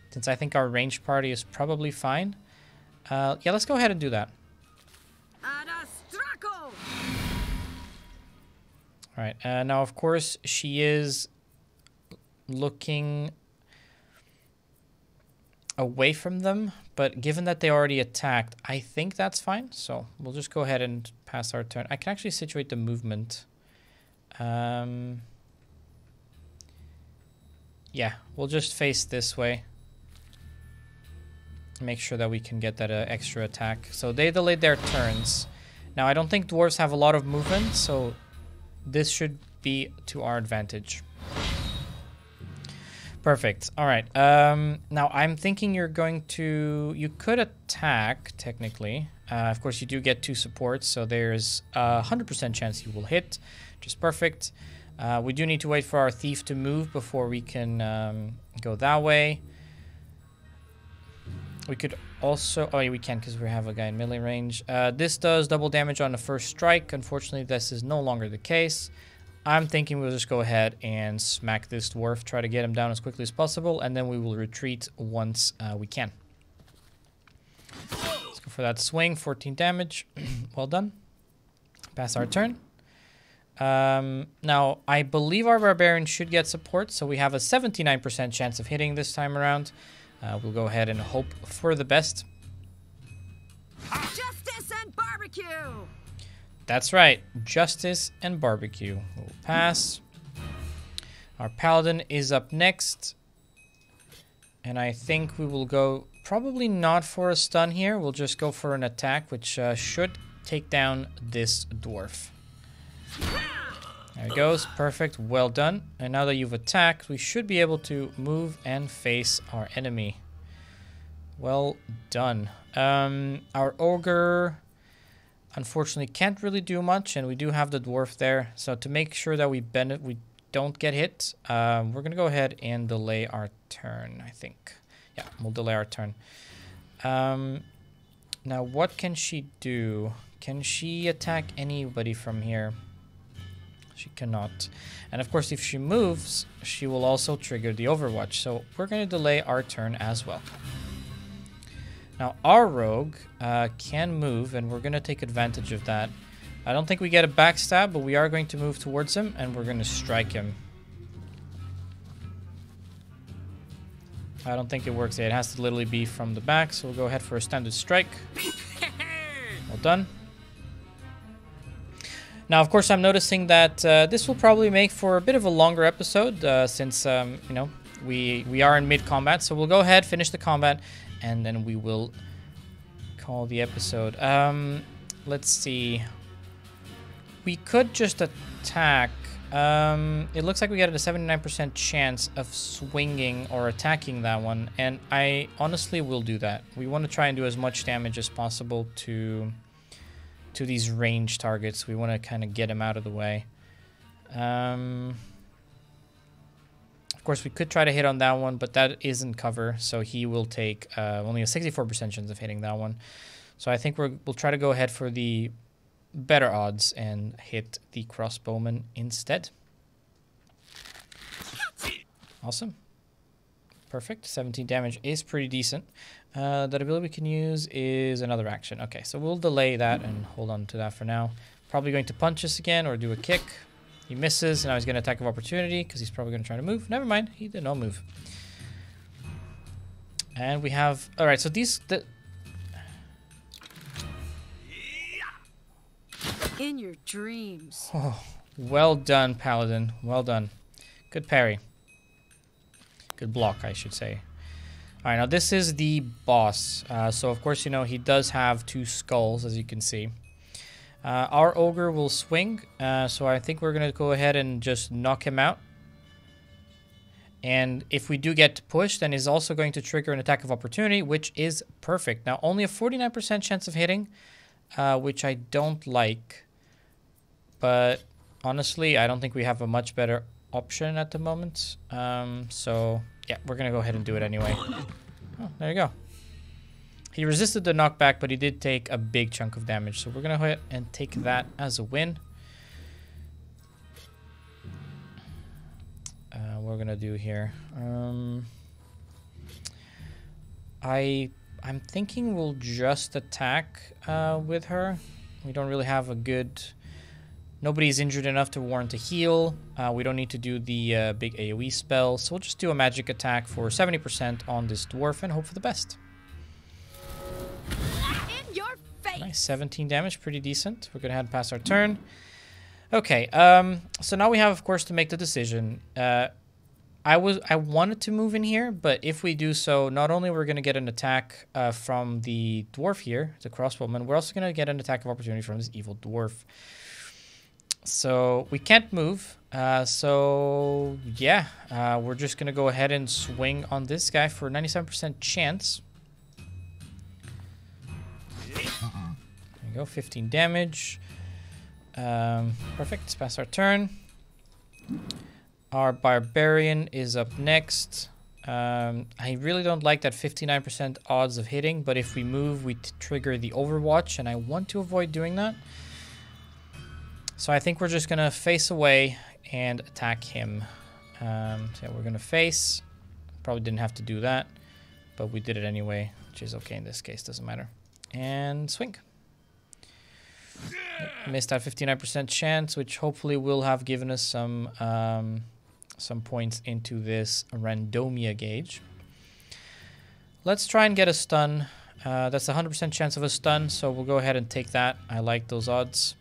Since I think our ranged party is probably fine. Yeah, let's go ahead and do that. Alright, now of course she is looking away from them, but given that they already attacked, I think that's fine. So we'll just go ahead and pass our turn. I can actually situate the movement. Yeah, we'll just face this way. Make sure that we can get that extra attack. So they delayed their turns. Now I don't think dwarves have a lot of movement, so this should be to our advantage. Perfect. All right. Now I'm thinking you're going to... You could attack, technically. Of course, you do get 2 supports, so there's a 100% chance you will hit, which is perfect. We do need to wait for our thief to move before we can go that way. We could also... Oh, yeah, we can because we have a guy in melee range. This does double damage on the first strike. Unfortunately, this is no longer the case. I'm thinking we'll just go ahead and smack this dwarf, try to get him down as quickly as possible, and then we will retreat once we can. Let's go for that swing, 14 damage. Well done. Pass our turn. Now, I believe our Barbarian should get support, so we have a 79% chance of hitting this time around. We'll go ahead and hope for the best. Justice and barbecue! That's right, Justice and Barbecue. We'll pass. Our Paladin is up next. And I think we will go probably not for a stun here. We'll just go for an attack, which should take down this dwarf. There it goes. Perfect. Well done. And now that you've attacked, we should be able to move and face our enemy. Well done. Our ogre... Unfortunately, can't really do much, and we do have the dwarf there. So to make sure that we don't get hit, we're going to go ahead and delay our turn, I think. Yeah, we'll delay our turn. Now, what can she do? Can she attack anybody from here? She cannot. And of course, if she moves, she will also trigger the Overwatch. So we're going to delay our turn as well. Now, our rogue can move, and we're going to take advantage of that. I don't think we get a backstab, but we are going to move towards him, and we're going to strike him. I don't think it works yet. It has to literally be from the back, so we'll go ahead for a standard strike. Well done. Now, of course, I'm noticing that this will probably make for a bit of a longer episode, since, you know, we are in mid-combat. So we'll go ahead, finish the combat, and then we will call the episode. Let's see. We could just attack It looks like we got a 79% chance of swinging or attacking that one, and I honestly will do that. We want to try and do as much damage as possible to these range targets. We want to kind of get them out of the way. Of course, we could try to hit on that one, but that isn't cover, so he will take only a 64% chance of hitting that one. So I think we'll try to go ahead for the better odds and hit the crossbowman instead. Awesome. Perfect. 17 damage is pretty decent. That ability we can use is another action. Okay, so we'll delay that and hold on to that for now. Probably going to punch us again or do a kick. He misses, and now he's going to attack of opportunity because he's probably going to try to move. Never mind, he did not move. And we have... Alright, so these... In your dreams. Oh, well done, Paladin. Well done. Good parry. Good block, I should say. Alright, now this is the boss. So, of course, you know, he does have 2 skulls, as you can see. Our ogre will swing. So I think we're going to go ahead and just knock him out. And if we do get pushed, then he's also going to trigger an attack of opportunity, which is perfect. Now, only a 49% chance of hitting, which I don't like. But honestly, I don't think we have a much better option at the moment. So, yeah, we're going to go ahead and do it anyway. Oh, there you go. He resisted the knockback, but he did take a big chunk of damage. So we're going to go ahead and take that as a win. What we're going to do here. I'm thinking we'll just attack with her. We don't really have a good... Nobody's injured enough to warrant a heal. We don't need to do the big AoE spell. So we'll just do a magic attack for 70% on this dwarf and hope for the best. In your face. Nice, 17 damage, pretty decent. We're gonna head past our turn. Okay, so now we have, of course, to make the decision. I wanted to move in here, but if we do so, not only we're gonna get an attack from the dwarf here, the crossbowman, we're also gonna get an attack of opportunity from this evil dwarf. So we can't move. So yeah, we're just gonna go ahead and swing on this guy for 97% chance. There you go, 15 damage. Perfect, let's pass our turn. Our Barbarian is up next. I really don't like that 59% odds of hitting, but if we move, we trigger the Overwatch, and I want to avoid doing that. So I think we're just going to face away and attack him. So yeah, we're going to face. Probably didn't have to do that, but we did it anyway, which is okay in this case, doesn't matter. And swing. Missed that 59% chance, which hopefully will have given us some points into this randomia gauge. Let's try and get a stun. That's a 100% chance of a stun, so we'll go ahead and take that. I like those odds.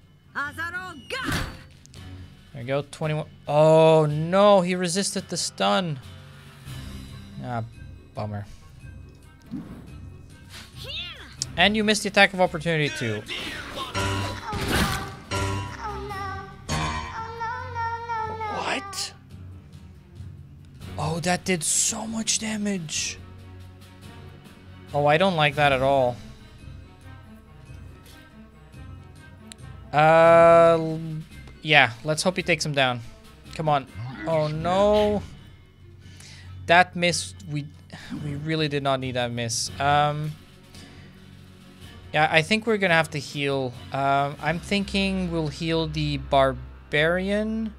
There you go, 21. Oh no, he resisted the stun. Ah, bummer. And you missed the attack of opportunity too. What? Oh, that did so much damage. Oh, I don't like that at all. Yeah, let's hope he takes him down. Come on. Oh no. That miss, we really did not need that miss. Yeah, I think we're gonna have to heal. I'm thinking we'll heal the Barbarian.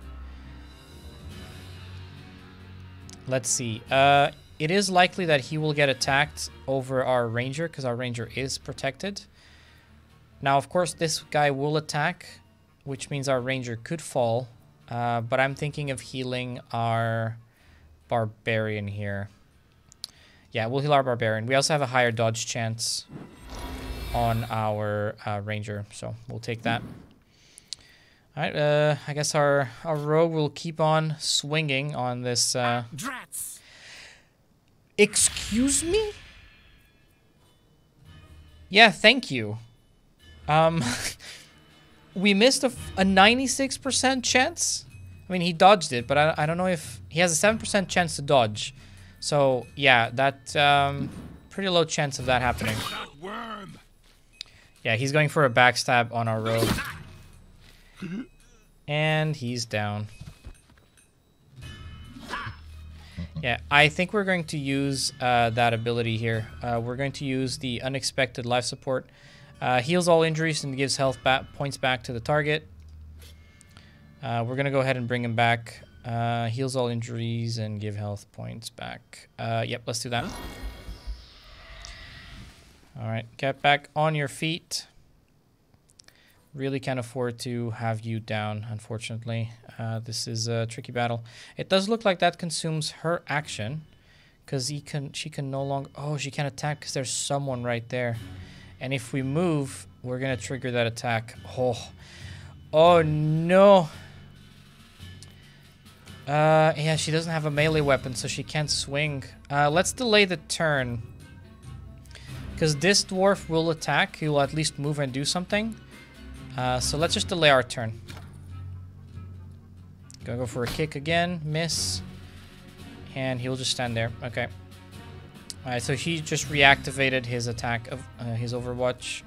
Let's see. It is likely that he will get attacked over our Ranger, because our Ranger is protected. Now, of course, this guy will attack, which means our Ranger could fall. But I'm thinking of healing our Barbarian here. Yeah, we'll heal our Barbarian. We also have a higher dodge chance on our Ranger, so we'll take that. Alright, I guess our rogue will keep on swinging on this... Drats! Excuse me? Yeah, thank you. We missed a 96% chance? I mean, he dodged it, but I don't know if... He has a 7% chance to dodge. So, yeah, that... pretty low chance of that happening. Yeah, he's going for a backstab on our rogue. And he's down. Yeah, I think we're going to use that ability here. We're going to use the Unexpected Life Support. Heals all injuries and gives health points back to the target. We're going to go ahead and bring him back. Heals all injuries and give health points back. Yep, let's do that. Alright, get back on your feet. Really can't afford to have you down, unfortunately. This is a tricky battle. It does look like that consumes her action. Because she can no longer... Oh, she can't attack because there's someone right there. And if we move, we're going to trigger that attack. Oh no. Yeah, she doesn't have a melee weapon, so she can't swing. Let's delay the turn. Because this dwarf will attack. He will at least move and do something. So let's just delay our turn. Gonna go for a kick again. Miss. And he'll just stand there. Okay. Alright, so he just reactivated his attack of his Overwatch.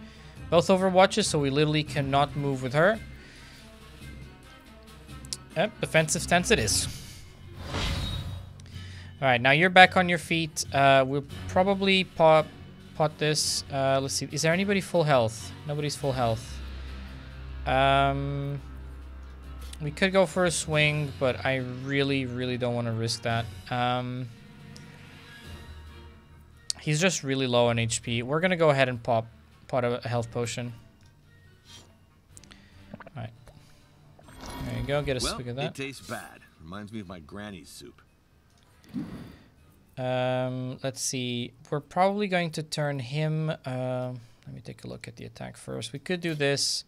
Both Overwatches, so we literally cannot move with her. Yep, defensive stance it is. Alright, now you're back on your feet. We'll probably pot this. Let's see. Is there anybody full health? Nobody's full health. We could go for a swing, but I really don't want to risk that. He's just really low on HP. We're gonna go ahead and pot a health potion. Alright. There you go, get a swig of that. It tastes bad. Reminds me of my granny's soup. Let's see. We're probably going to turn him... let me take a look at the attack first. We could do this,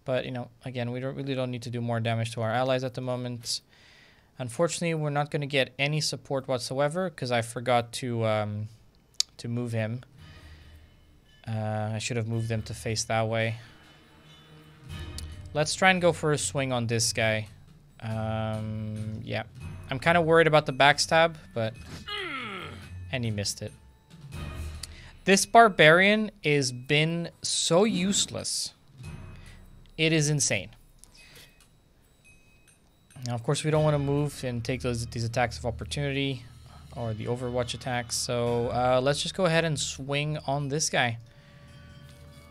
but, you know, again, we really don't need to do more damage to our allies at the moment. Unfortunately, we're not going to get any support whatsoever, because I forgot to move him. I should have moved him to face that way. Let's try and go for a swing on this guy. Yeah. I'm kind of worried about the backstab, but... And he missed it. This Barbarian has been so useless. It is insane. Now, of course, we don't want to move and take these attacks of opportunity or the Overwatch attacks. So let's just go ahead and swing on this guy.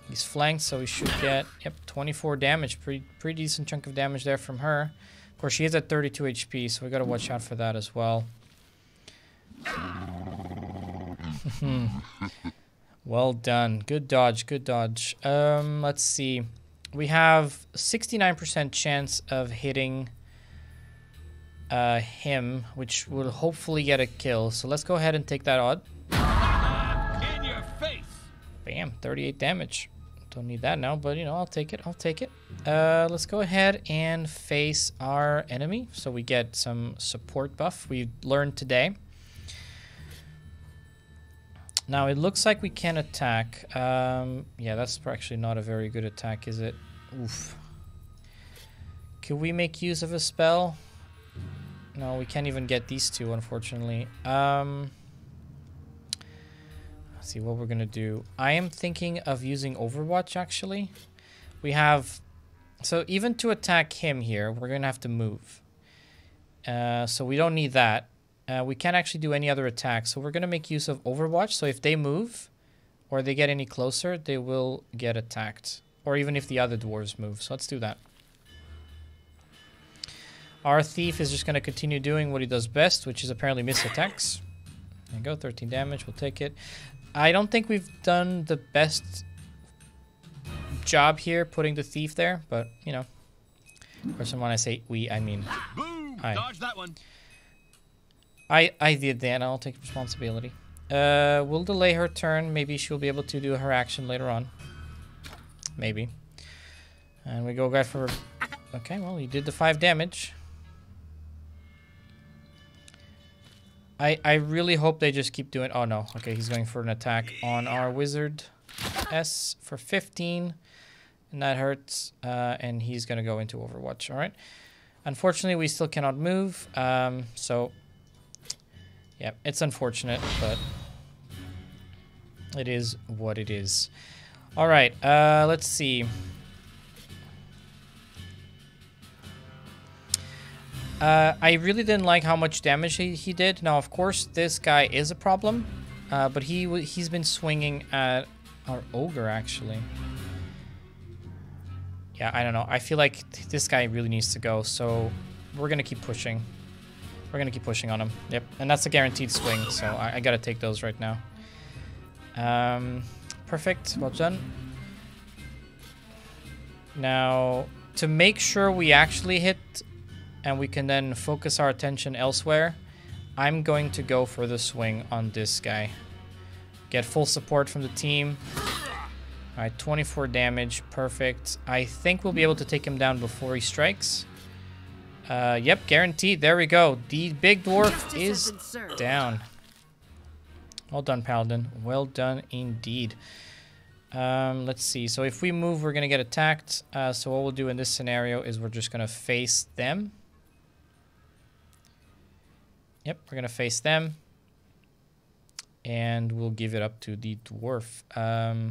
He's flanked, so he should get 24 damage. Pretty decent chunk of damage there from her. Of course, she is at 32 HP, so we got to watch out for that as well. Well done. Good dodge. Good dodge. Let's see. We have 69% chance of hitting him, which will hopefully get a kill. So let's go ahead and take that odd. In your face. Bam, 38 damage. Don't need that now, but you know, I'll take it. I'll take it. Let's go ahead and face our enemy, so we get some support buff we learned today. Now it looks like we can attack. Yeah, that's actually not a very good attack, is it? Oof. Can we make use of a spell? No, we can't even get these two, unfortunately. Let's see what we're gonna do. I am thinking of using Overwatch, actually. We have... So even to attack him here, we're gonna have to move. So we don't need that. We can't actually do any other attacks, so we're gonna make use of Overwatch. So if they move, or they get any closer, they will get attacked. Or even if the other dwarves move. So let's do that. Our thief is just gonna continue doing what he does best, which is apparently miss attacks. There you go, 13 damage, we'll take it. I don't think we've done the best job here putting the thief there, but, you know. Of course, when I say we, I mean... Boom! Dodge that one. I did that, I'll take responsibility. We'll delay her turn. Maybe she'll be able to do her action later on. Maybe. And we go back for... Okay, well, he did the 5 damage. I really hope they just keep doing... Oh, no. Okay, he's going for an attack on our Wizardess for 15. And that hurts. And he's going to go into Overwatch. All right. Unfortunately, we still cannot move. So, yeah, it's unfortunate, but it is what it is. All right, let's see. I really didn't like how much damage he did. Now, of course, this guy is a problem, but he's been swinging at our ogre, actually. Yeah, I don't know. I feel like this guy really needs to go, so we're going to keep pushing. We're going to keep pushing on him. Yep, and that's a guaranteed swing, so I got to take those right now. Perfect. Well done. Now, to make sure we actually hit and we can then focus our attention elsewhere, I'm going to go for the swing on this guy. Get full support from the team. All right, 24 damage. Perfect. I think we'll be able to take him down before he strikes. Yep, guaranteed. There we go. The big dwarf is down. Well done, Paladin. Well done indeed. Let's see. So if we move, we're going to get attacked. So what we'll do in this scenario is we're just going to face them. Yep, we're going to face them. And we'll give it up to the dwarf.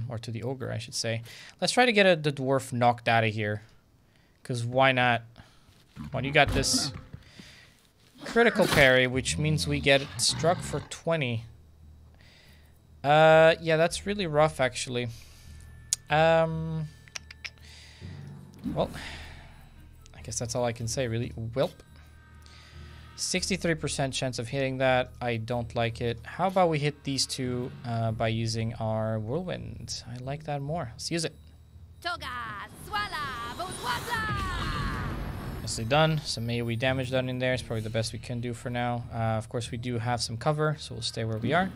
Or to the ogre, I should say. Let's try to get the dwarf knocked out of here. Because why not? Well, you got this critical parry, which means we get struck for 20. Yeah, that's really rough, actually. Well, I guess that's all I can say, really. Welp. 63% chance of hitting that. I don't like it. How about we hit these two by using our whirlwind? I like that more. Let's use it. Toga, swala, bozwazla. Nicely done. Some AoE damage done in there. It's probably the best we can do for now. Of course, we do have some cover, so we'll stay where we are.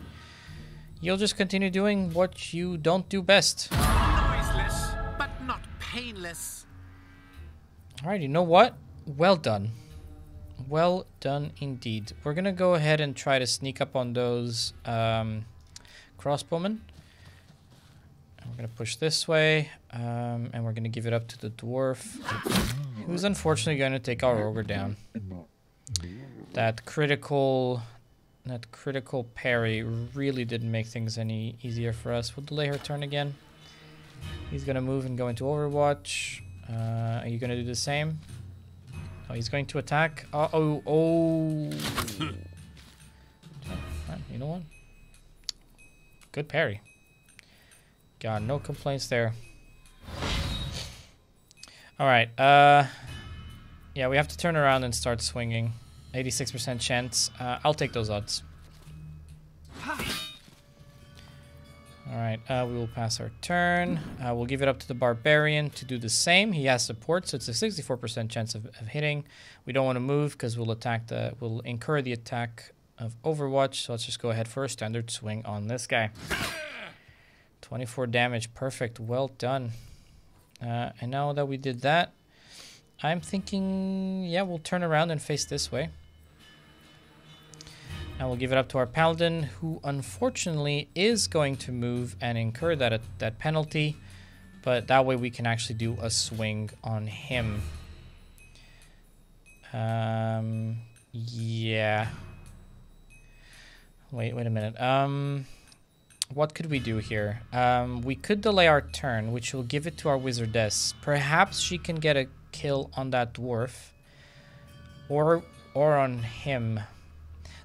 You'll just continue doing what you don't do best. Noiseless, but not painless. Alright, you know what? Well done. Well done indeed. We're gonna go ahead and try to sneak up on those crossbowmen. We're gonna push this way, and we're gonna give it up to the dwarf, who's unfortunately going to take our ogre down. That critical parry really didn't make things any easier for us. We'll delay her turn again. He's gonna move and go into Overwatch. Are you gonna do the same? Oh, he's going to attack. Oh. You know what? Good parry. God, no complaints there. Alright, yeah, we have to turn around and start swinging. 86% chance. I'll take those odds. Alright, we will pass our turn. We'll give it up to the Barbarian to do the same. He has support, so it's a 64% chance of hitting. We don't want to move because we'll incur the attack of Overwatch. So let's just go ahead for a standard swing on this guy. 24 damage, perfect, well done. And now that we did that, I'm thinking, yeah, we'll turn around and face this way. And we'll give it up to our Paladin, who unfortunately is going to move and incur that penalty. But that way we can actually do a swing on him. Yeah. Wait a minute. What could we do here? We could delay our turn, which will give it to our Wizardess. Perhaps she can get a kill on that dwarf. Or on him.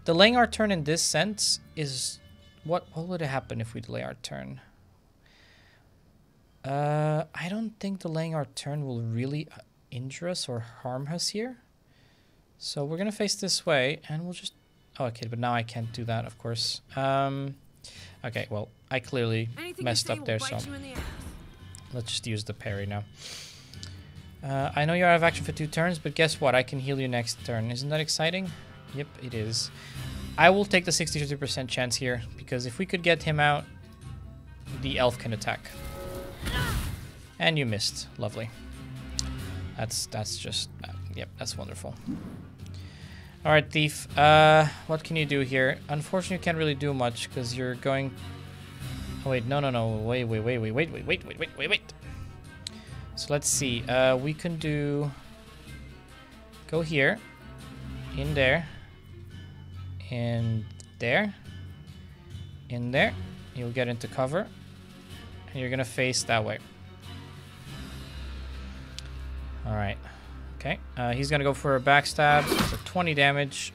Delaying our turn in this sense is... What would happen if we delay our turn? I don't think delaying our turn will really injure us or harm us here. So we're going to face this way, and we'll just... Oh, okay, but now I can't do that, of course. Okay, well, I clearly messed up there, so... Let's just use the parry now. I know you're out of action for 2 turns, but guess what? I can heal you next turn. Isn't that exciting? Yep, it is. I will take the 62% chance here, because if we could get him out, the elf can attack. And you missed. Lovely. That's just... yep, that's wonderful. Alright, Thief. What can you do here? Unfortunately, you can't really do much, because you're going... Oh, wait, no. Wait. So let's see. We can do... go here, in there, and there, in there. You'll get into cover, and you're gonna face that way. All right. Okay. He's gonna go for a backstab for 20 damage.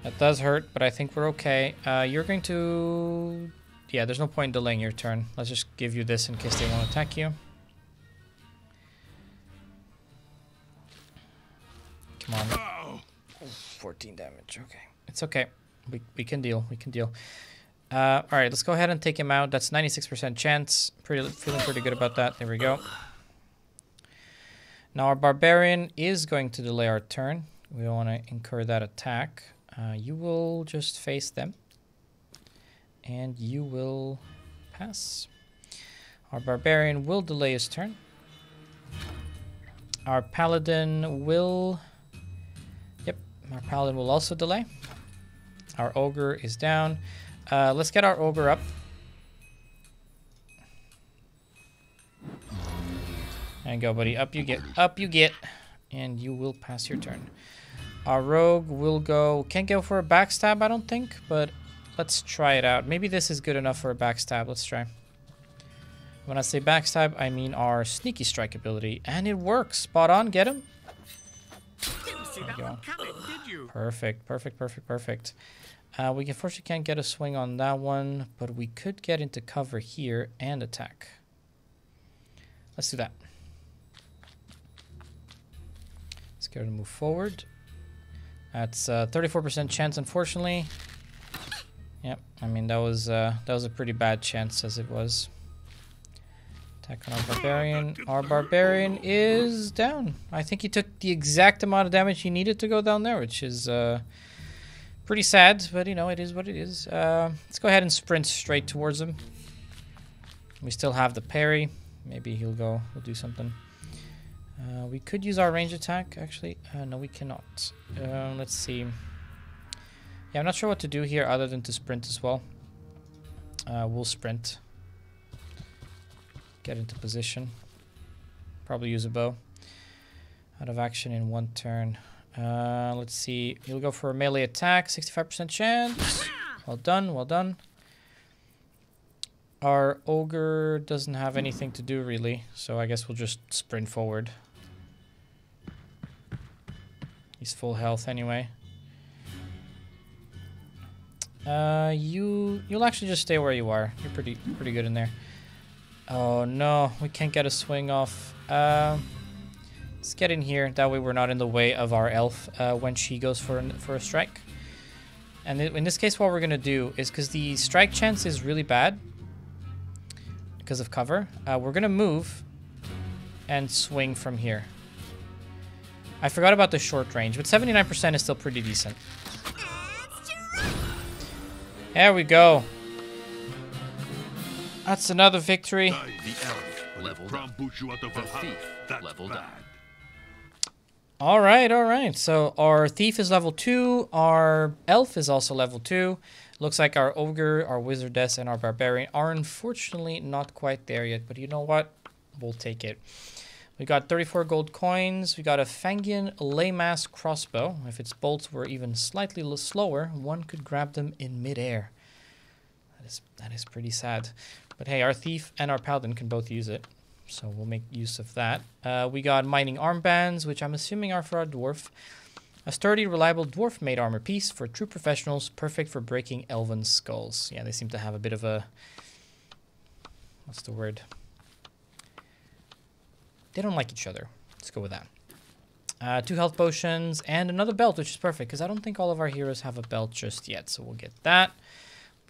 That does hurt, but I think we're okay. You're going to... Yeah, there's no point in delaying your turn. Let's just give you this in case they want to attack you. Come on. Oh, 14 damage. Okay. It's okay. We can deal. We can deal. All right, let's go ahead and take him out. That's 96% chance. Feeling pretty good about that. There we go. Now our Barbarian is going to delay our turn. We don't want to incur that attack. You will just face them. And you will pass. Our Barbarian will delay his turn. Our Paladin will... Yep, our Paladin will also delay. Our Ogre is down. Let's get our Ogre up. There you go, buddy. Up you get. Up you get. And you will pass your turn. Our Rogue will go... Can't go for a backstab, I don't think, but... Let's try it out. Maybe this is good enough for a backstab. Let's try. When I say backstab, I mean our sneaky strike ability. And it works. Spot on. Get him. Didn't see that one coming, did you? Perfect. Perfect, perfect, perfect. We unfortunately can't get a swing on that one, but we could get into cover here and attack. Let's do that. Let's get her to move forward. That's 34% chance, unfortunately. Yep, I mean that was a pretty bad chance as it was. Attack on our Barbarian. Our Barbarian is down. I think he took the exact amount of damage he needed to go down there, which is pretty sad, but you know, it is what it is. Let's go ahead and sprint straight towards him. We still have the parry. Maybe he'll do something. We could use our range attack, actually. No, we cannot. Let's see. Yeah, I'm not sure what to do here other than to sprint as well. We'll sprint. Get into position. Probably use a bow. Out of action in one turn. Let's see. He'll go for a melee attack. 65% chance. Well done, well done. Our Ogre doesn't have anything to do really, so I guess we'll just sprint forward. He's full health anyway. You'll actually just stay where you are. You're pretty good in there. Oh no, we can't get a swing off. Let's get in here. That way we're not in the way of our elf when she goes for a strike. And in this case, what we're gonna do is, because the strike chance is really bad because of cover, we're gonna move and swing from here. I forgot about the short range, but 79% is still pretty decent. There we go. That's another victory. The elf leveled up. The thief leveled up. All right. So our thief is level 2. Our elf is also level 2. Looks like our ogre, our wizardess, and our barbarian are unfortunately not quite there yet. But you know what? We'll take it. We got 34 gold coins. We got a Fangian Laymass crossbow. If its bolts were even slightly slower, one could grab them in midair. That is pretty sad. But hey, our thief and our paladin can both use it, so we'll make use of that. We got mining armbands, which I'm assuming are for our dwarf. A sturdy, reliable dwarf-made armor piece for true professionals, perfect for breaking elven skulls. Yeah, they seem to have a bit of a... What's the word? They don't like each other. Let's go with that. 2 health potions and another belt, which is perfect, because I don't think all of our heroes have a belt just yet, so we'll get that.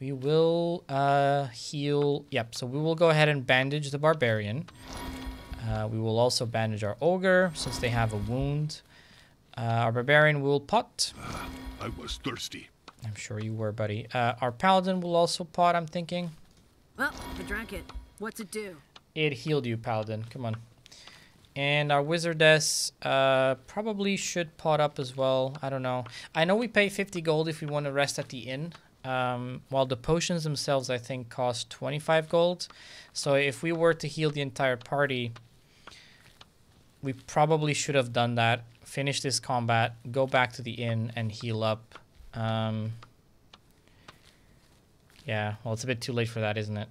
We will heal... Yep, so we will go ahead and bandage the barbarian. We will also bandage our ogre, since they have a wound. Our barbarian will pot. I was thirsty. I'm sure you were, buddy. Our paladin will also pot, I'm thinking. Well, I drank it. What's it do? It healed you, paladin. Come on. And our wizardess probably should pot up as well. I don't know. I know we pay 50 gold if we want to rest at the inn. While the potions themselves, I think, cost 25 gold. So if we were to heal the entire party, we probably should have done that. Finish this combat, go back to the inn, and heal up. Yeah, well, it's a bit too late for that, isn't it?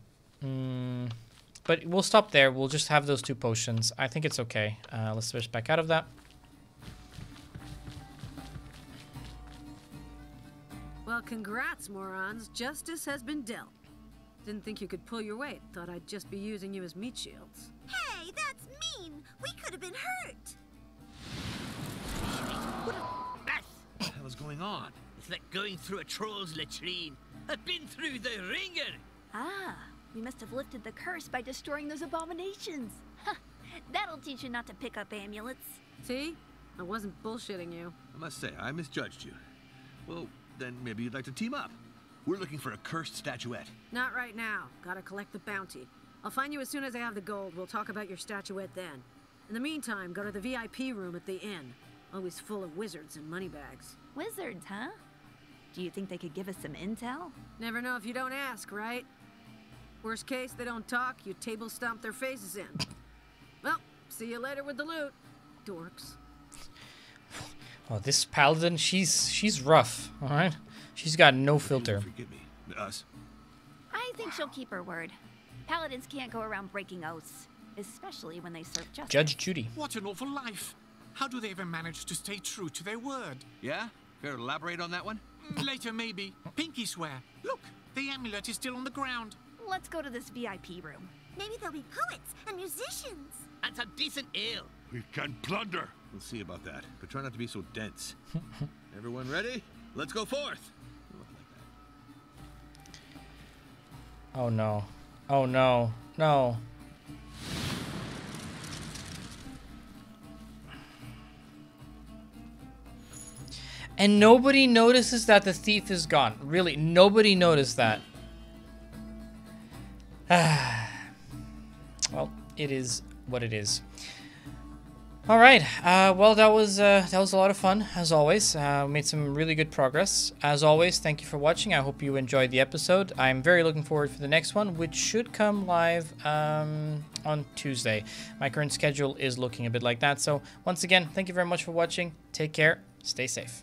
But we'll stop there. We'll just have those 2 potions. I think it's okay. Let's switch back out of that. Well, congrats, morons. Justice has been dealt. Didn't think you could pull your weight. Thought I'd just be using you as meat shields. Hey, that's mean. We could have been hurt. What the hell is going on? It's like going through a troll's latrine. I've been through the ringer. Ah, we must have lifted the curse by destroying those abominations. Ha! That'll teach you not to pick up amulets. See? I wasn't bullshitting you. I must say, I misjudged you. Well, then maybe you'd like to team up. We're looking for a cursed statuette. Not right now. Gotta collect the bounty. I'll find you as soon as I have the gold. We'll talk about your statuette then. In the meantime, go to the VIP room at the inn. Always full of wizards and moneybags. Wizards, huh? Do you think they could give us some intel? Never know if you don't ask, right? Worst case, they don't talk, you table stomp their faces in. Well, see you later with the loot, dorks. Oh, this paladin, she's rough, all right? She's got no filter. Forgive me. Us. I think she'll keep her word. Paladins can't go around breaking oaths, especially when they serve justice. Judge Judy. What an awful life. How do they ever manage to stay true to their word? Yeah? Care to elaborate on that one? Later, maybe. Pinky swear. Look, the amulet is still on the ground. Let's go to this VIP room. Maybe there'll be poets and musicians. And some decent ale. We can plunder. We'll see about that, but try not to be so dense. Everyone ready? Let's go forth. Oh no. Oh no. No. And nobody notices that the thief is gone. Really, nobody noticed that. Well, it is what it is. All right. Well, that was a lot of fun, as always. Made some really good progress. As always, thank you for watching. I hope you enjoyed the episode. I'm very looking forward for the next one, which should come live on Tuesday. My current schedule is looking a bit like that. So once again, thank you very much for watching. Take care. Stay safe.